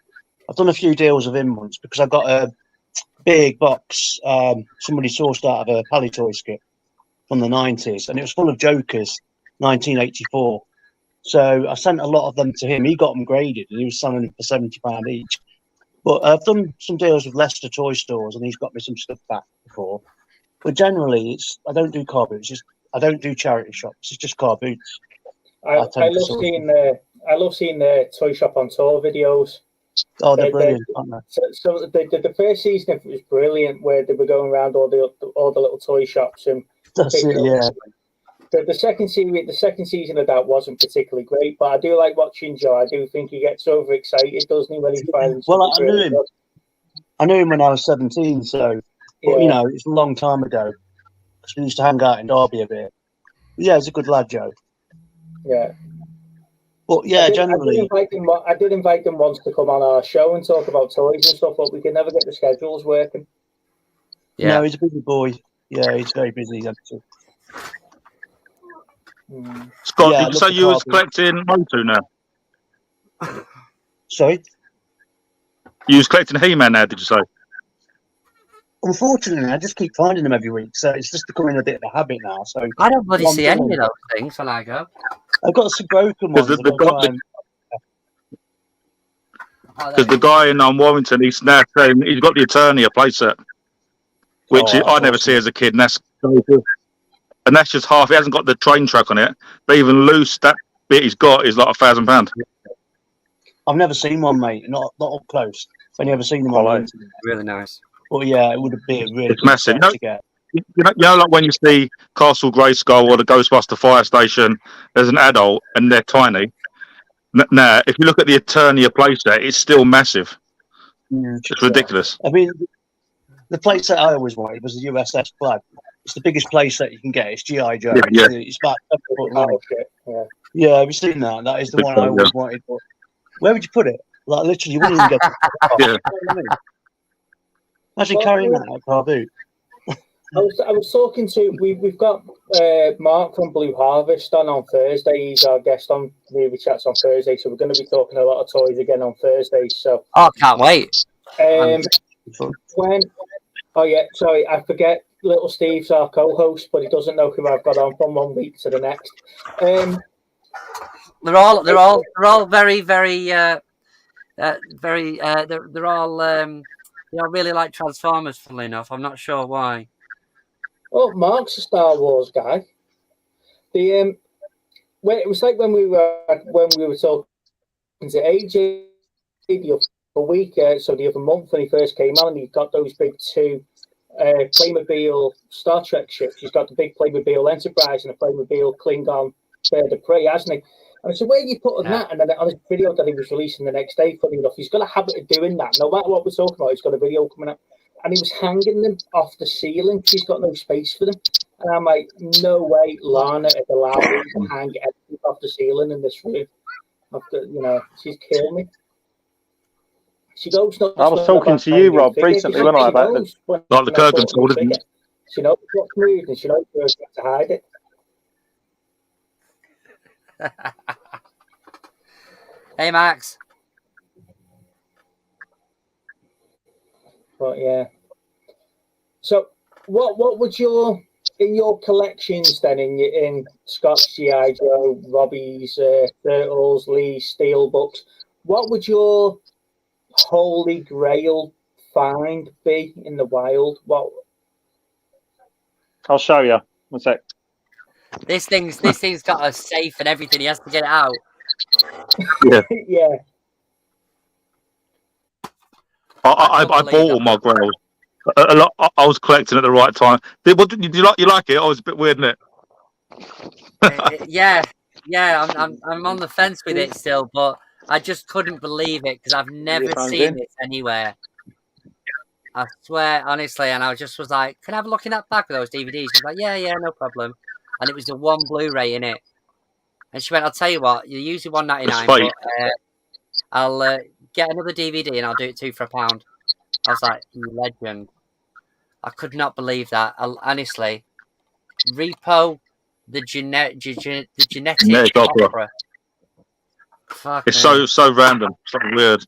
I've done a few deals with him once because I got a big box somebody sourced out of a Pally Toy skip from the 90s, and it was full of Jokers, 1984. So I sent a lot of them to him. He got them graded, and he was selling them for £70 each. But I've done some deals with Leicester Toy Stores, and he's got me some stuff back before. But generally, I don't do car boots. I don't do charity shops. It's just car boots. I love seeing the Toy Shop on Tour videos. Oh, they're brilliant, aren't they? So the first season was brilliant, where they were going around all the little toy shops and. That's it, yeah. The second season of that wasn't particularly great, but I do like watching Joe. I do think he gets overexcited, doesn't he, when he finds. Well, I knew him. I knew him when I was 17, so but, you know, it's a long time ago because we used to hang out in Derby a bit. But yeah, he's a good lad, Joe. Yeah. But yeah, generally, I did invite them once to come on our show and talk about toys and stuff, but we could never get the schedules working. Yeah. No, he's a busy boy. Yeah, he's very busy. Scott, Yeah, did you say you was collecting Motu now? Sorry? You was collecting He-Man now, did you say? Unfortunately, I just keep finding them every week, so it's just becoming a bit of a habit now. So I don't bloody see any of those things when I go. I've got some broken ones. Because the guy in Warrington, he's now saying he's got the Eternia playset, which I never see as a kid, and that's and that's just half. It hasn't got the train track on it, but even loose, that bit he's got is like £1,000. I've never seen one, mate. Not up close. I've only ever seen them online. Really nice. But yeah, it would have been really. It's massive. To get. You know, like when you see Castle Grayskull or the Ghostbuster Fire Station as an adult, and they're tiny. Now, if you look at the Eternia playset, it's still massive. It's ridiculous. I mean, the playset I always wanted was the USS flag. It's the biggest playset you can get. It's G.I. Joe. Yeah. It's about 7 foot long. Yeah, have you seen that? That is the one I always wanted. But where would you put it? Like, literally, you wouldn't even get it. Yeah. Imagine carrying that out of car boot. I was talking to we've got Mark from Blue Harvest on Thursday. He's our guest on Movie Chats on Thursday, so we're going to be talking a lot of toys again on Thursday. So can't wait. I forget. Little Steve's our co-host, but he doesn't know who I've got on from 1 week to the next. They're all very they're all they all really like Transformers. Funnily enough, I'm not sure why. Oh, Mark's a Star Wars guy. It was like when we were talking to AJ the other week, so the other month when he first came on, and he got those big 2 Playmobil Star Trek ships. He's got the big Playmobil Enterprise and a Playmobil Klingon Bird of Prey, hasn't he? And I said, where are you putting that? And then on his video that he was releasing the next day, funny enough, he's got a habit of doing that. No matter what we're talking about, he's got a video coming up. And he was hanging them off the ceiling because he's got no space for them. And I'm like, no way, Lana has allowed me to hang everything off the ceiling in this room. She's killed me. She goes. I was talking to you, Rob, recently, when I about like the Kurgan tool, isn't it? She knows what's moved and she knows where to hide it. Hey, Max. But yeah. So, what would in your collections then in Scott's GI Joe, Robbie's Turtles, Lee's Steel books? What would your holy grail find be in the wild? What? I'll show you. One sec. This thing's got a safe and everything. He has to get it out. Yeah. Yeah. I bought all my grails. A lot. I was collecting at the right time. What did you like? You like it? I was a bit weird, isn't it? Yeah. I'm on the fence with it still, but I just couldn't believe it because I've never seen this anywhere. I swear, honestly, and I just was like, "Can I have a look in that back of those DVDs?" She was like, "Yeah, no problem." And it was the one Blu-ray in it. And she went, "I'll tell you what, you're usually $1.99, but I'll get another DVD and I'll do it $2 for £1." I was like, "You legend!" I could not believe that. Honestly, Repo, the genetic opera. Fuck, it's man. so random, so weird.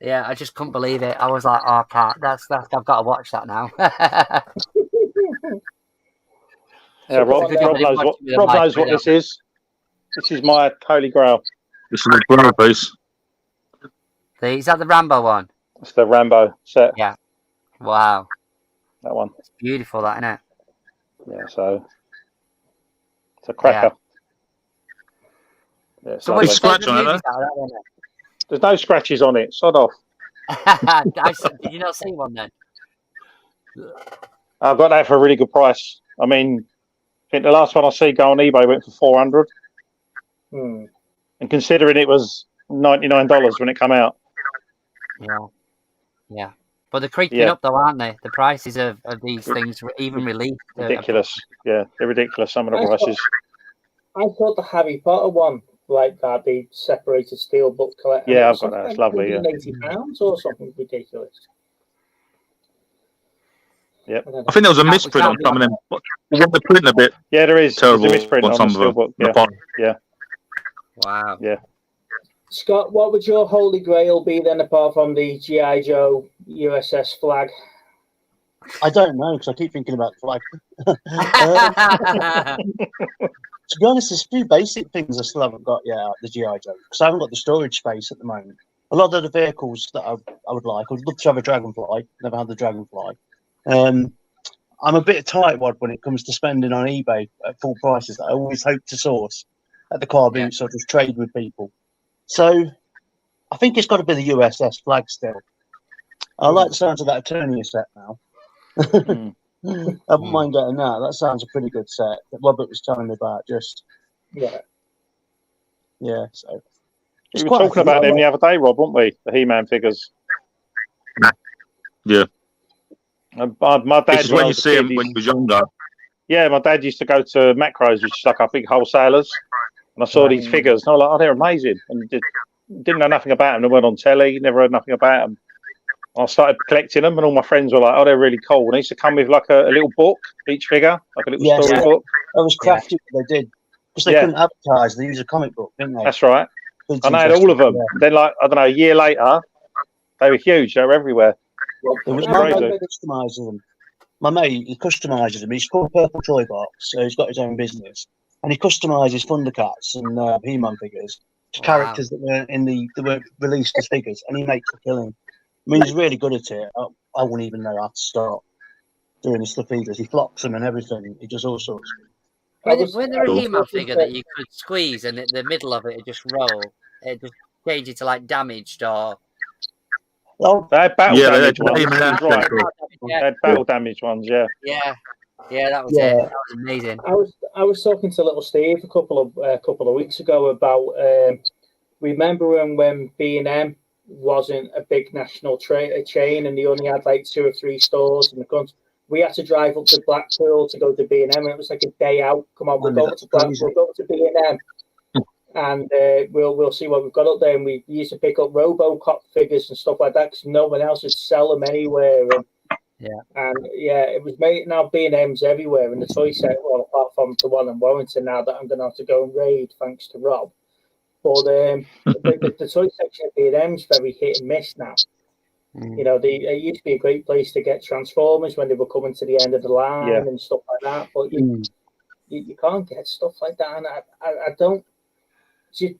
Yeah, I just couldn't believe it. I was like, "Oh, I can't. That's. I've got to watch that now." Yeah, Rob knows what this is. This is my holy grail. This is a grail piece. Is that the Rambo one? It's the Rambo set. Yeah. Wow. That one. It's beautiful, that, isn't it? Yeah, so it's a cracker. Yeah, so what scratch on it, there's no scratches on it. Sod off. Did you not see one then? I got that for a really good price. I mean, I think the last one I see go on eBay went for $400. And considering it was $99 when it came out. Yeah. But they're creeping up though, aren't they? The prices of these things even released. Ridiculous. Yeah, they're ridiculous, some of the prices. I thought the Harry Potter one, like that, the separated steel book collection. Yeah, I've got that. It's lovely. Yeah. £80 or something ridiculous. Yep. I think there was a misprint on some of them. The print a bit. Yeah, there is. Terrible. There's a misprint on the steelbook. Yeah. Wow. Yeah. Scott, what would your holy grail be then, apart from the GI Joe USS flag? I don't know because I keep thinking about flag. To be honest, there's a few basic things I still haven't got yet out of the GI Joe because I haven't got the storage space at the moment. A lot of the vehicles that I would like, I would love to have a Dragonfly. Never had the Dragonfly. I'm a bit tightwad when it comes to spending on eBay at full prices that I always hope to source at the car boots or just trade with people. So I think it's got to be the USS flag still. I like the sound of that Eternia set now. I wouldn't mind getting that. That sounds a pretty good set that Robert was telling me about. So we were talking about them the other day, Rob, weren't we? The He-Man figures. Yeah. My dad. This is when you see him when he was younger. Yeah, my dad used to go to Macros, which is like our big wholesalers, and I saw these figures, and I was like, "Oh, they're amazing!" And didn't know nothing about them. They weren't on telly. Never heard nothing about them. I started collecting them, and all my friends were like, "Oh, they're really cool." And they used to come with like a little book, each figure, like a little story book. That was crafty. What they did because they couldn't advertise. They used a comic book, didn't they? That's right. And I had all of them. Yeah. Then, like I don't know, a year later, they were huge. They were everywhere. My mate customises them. My mate, he customises them. He's called Purple Toy Box, so he's got his own business, and he customises Thundercats and He-Man figures to characters that were released as figures, and he makes a killing. I mean, he's really good at it. I wouldn't even know how to start doing the stuff he does. He flocks them and everything. He does all sorts. When there a He-Man figure that you could squeeze and the middle of it would just roll, it just change it to like damaged or. Oh, they had battle damage ones. Right. They had battle damage ones. Yeah, that was it. That was amazing. I was talking to little Steve a couple of weeks ago about remember when B&M wasn't a big national chain and they only had like 2 or 3 stores in the country. we had to drive up to Blackpool to go to B&M, and it was like a day out. Come on, we'll go to Blackpool, we'll go to B&M, and we'll see what we've got up there. And we used to pick up RoboCop figures and stuff like that because no one else would sell them anywhere. And it was made now. B&M's everywhere, and the toy set, well, apart from the one in Warrington now that I'm going to have to go and raid thanks to Rob. But the toy section at B&M's very hit and miss now. You know, it used to be a great place to get Transformers when they were coming to the end of the line and stuff like that. But you can't get stuff like that. And I don't. Do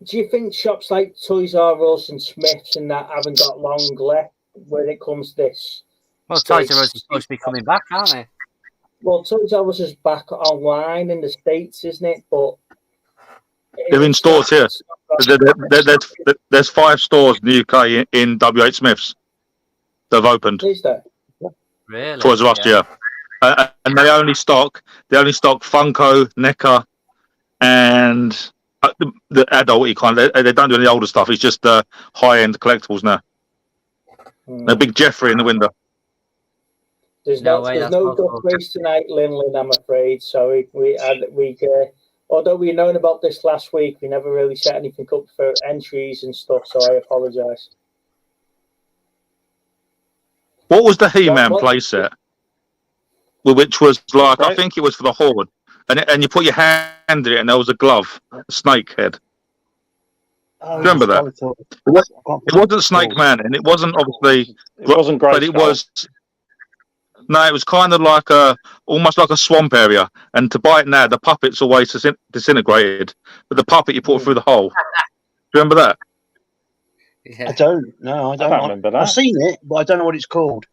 you think shops like Toys R Us and Smiths and that haven't got long left when it comes to this? Well, Toys R Us is supposed to be coming back, aren't they? Well, Toys R Us is back online in the States, isn't it? But they're in stores here. There's 5 stores in the UK in WH Smiths. They've opened. Is there? Really? Toys R Us, and they only stock Funko, NECA, and the adult kind. They don't do any older stuff. It's just the high end collectibles now. A big Jeffrey in the window. There's no duck race tonight, Linlin, I'm afraid. Sorry, although we known about this last week, we never really set anything up for entries and stuff, so I apologise. What was the He-Man playset? Which was like, I think it was for the Horde, and you put your hand in it, and there was a glove, a snake head. Oh, remember that? It wasn't Snake Man, and it wasn't obviously. It wasn't great, but it was. No, it was kind of like almost like a swamp area. And to buy it now, the puppet's always disintegrated, but the puppet you put through the hole. Do you remember that? I don't. No, I don't remember that. I've seen it, but I don't know what it's called.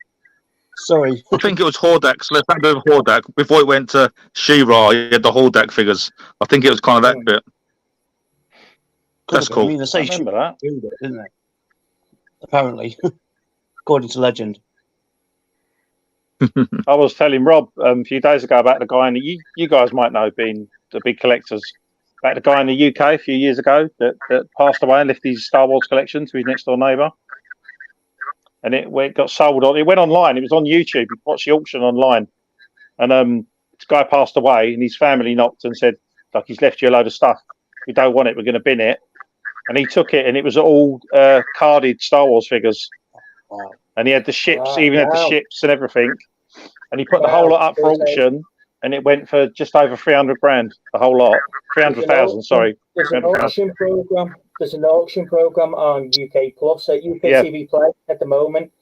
Sorry. I think it was Hordak. So let's do Hordak before it went to She-Ra. You had the Hordak figures. I think it was kind of that bit. That's cool. I mean, they say she remember that, didn't they? Apparently, according to legend. I was telling Rob a few days ago about the guy in the you guys might know, being the big collectors, about the guy in the UK a few years ago that passed away and left his Star Wars collection to his next door neighbour. And it got sold on. It went online. It was on YouTube. You watched the auction online, and this guy passed away, and his family knocked and said, like, he's left you a load of stuff. We don't want it. We're going to bin it. And he took it, and it was all carded Star Wars figures. Wow. And he had the ships, had the ships and everything. And he put the whole lot up for auction, and it went for just over 300 grand. The whole lot, 300,000. Sorry. There's an auction program. There's an auction program on UK Plus at UK TV Play at the moment,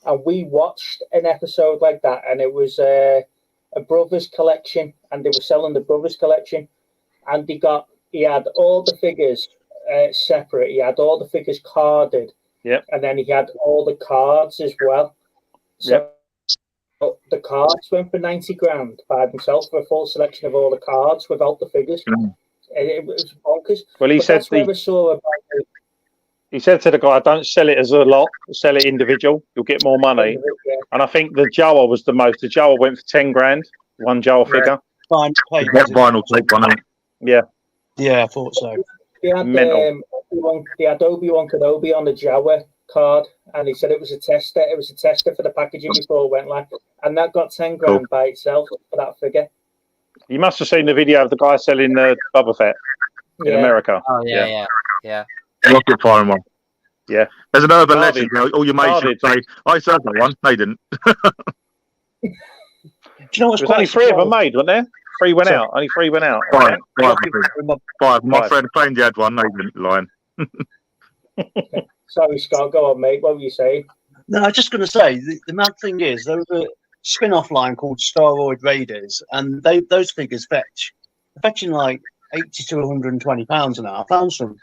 and we watched an episode like that, and it was a Brothers collection, and they were selling the Brothers collection, and he had all the figures separate. He had all the figures carded, and then he had all the cards as well. So the cards went for 90 grand by themselves for a full selection of all the cards without the figures. It was bonkers. Well, he said he said to the guy, "Don't sell it as a lot. Sell it individual. You'll get more money." And I think the Jawa was the most. The Jawa went for 10 grand. One Jawa figure. Vinyl tape on it. Yeah, I thought so. They had Obi-Wan Kenobi on the Jawa card, and he said it was a tester. It was a tester for the packaging before it went live, and that got 10 grand by itself for that figure. You must have seen the video of the guy selling the Boba Fett in America. Oh yeah. Rocket firing one. Yeah. There's an urban legend. All your mates would say, "I said that one." They didn't. Do you know what's There's only 3 of them made, weren't there? 3 went out. Only 3 went out. 5. My friend had one. They didn't lie. Sorry, Scott. Go on, mate. What were you saying? No, I was just going to say the mad thing is there was a spin-off line called Staroid Raiders, and those figures fetching like £80 to £120 an hour. I found some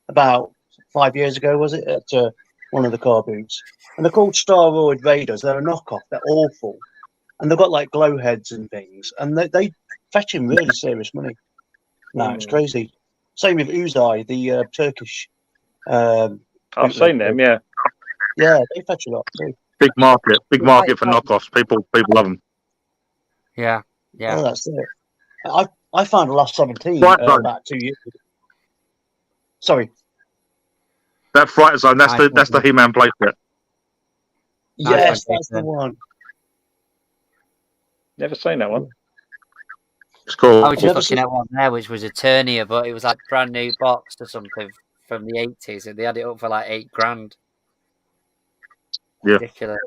about 5 years ago, was it, at one of the car booths, and they're called Staroid Raiders. They're a knockoff. They're awful, and they've got like glow heads and things, and they fetch him really serious money. No, it's crazy. Same with Uzai, the Turkish. I've seen them. Yeah, they fetch a lot too. Big market for knockoffs. People love them. Yeah. Oh, that's it. I found the last 17 about 2 years ago. Sorry. That Fright Zone. That's the He-Man playset. Yes, that's the one. Never seen that one. It's cool. I was just looking at one there, which was a Eternia, but it was like brand new box or something from the 80s, and they had it up for like $8,000. Yeah. Ridiculous.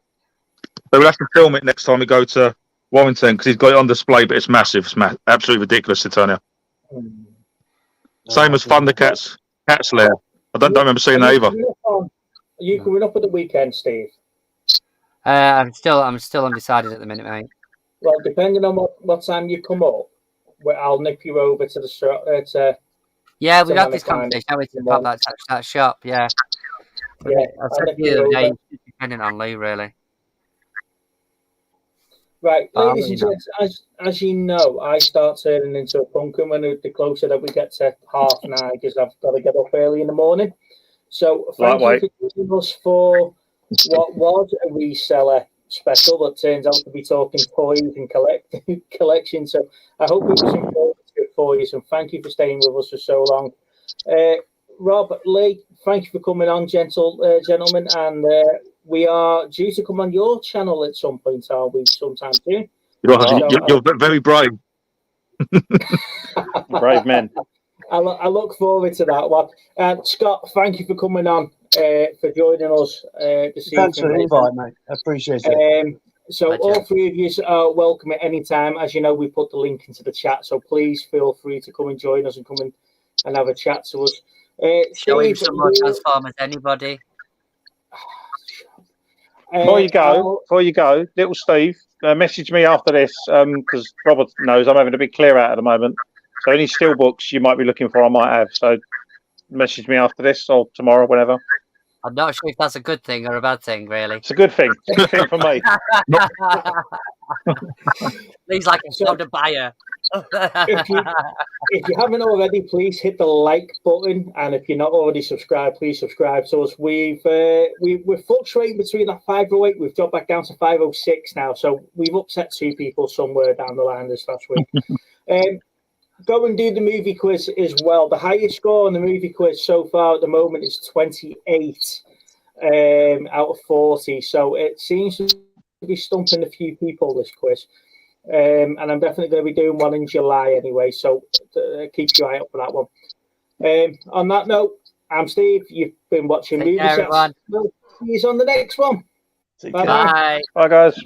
They will have to film it next time we go to Warrington because he's got it on display, but it's massive. It's absolutely ridiculous, Eternia. Same as Thundercats, Cat's Lair. I don't remember seeing that either. Are you coming up at the weekend, Steve? I'm still undecided at the minute, mate. Well, depending on what time you come up, I'll nip you over to the shop. Yeah, we've had this conversation. We can pop that shop. Yeah. Yeah, I said the other day, depending on Lee, really. Right, ladies and gents, as you know, I start turning into a pumpkin when the closer that we get to 9:30 because I've got to get up early in the morning. So thank you for joining us for what was a reseller special that turns out to be talking toys and collection. So I hope it was informative for you. So thank you for staying with us for so long. Rob, Lee, thank you for coming on, gentlemen, and we are due to come on your channel at some point, are we, sometime soon? You're very brave. Brave men. I look forward to that one. Scott, thank you for coming on, for joining us this evening. Thanks for the invite, mate. I appreciate it. So all three of you are welcome at any time. As you know, we put the link into the chat, so please feel free to come and join us and come in and have a chat to us. Show him some more Transformers, anybody? Before you go, little Steve, message me after this because Robert knows I'm having a big clear out at the moment. So any steel books you might be looking for, I might have. So message me after this or tomorrow, whenever. I'm not sure if that's a good thing or a bad thing, really. It's a good thing. It's a good thing for me. He's like a soda buyer. if you haven't already, please hit the like button, and if you're not already subscribed, please subscribe to us. We're fluctuating between that 508. We've dropped back down to 506 now, so we've upset 2 people somewhere down the line this last week. Go and do the movie quiz as well. The highest score on the movie quiz so far at the moment is 28 out of 40, so it seems to be stumping a few people, this quiz. And I'm definitely going to be doing one in July anyway, so keep your eye out for that one. On that note, I'm Steve. You've been watching Movie Chats. See you on the next one. Bye. Bye, guys.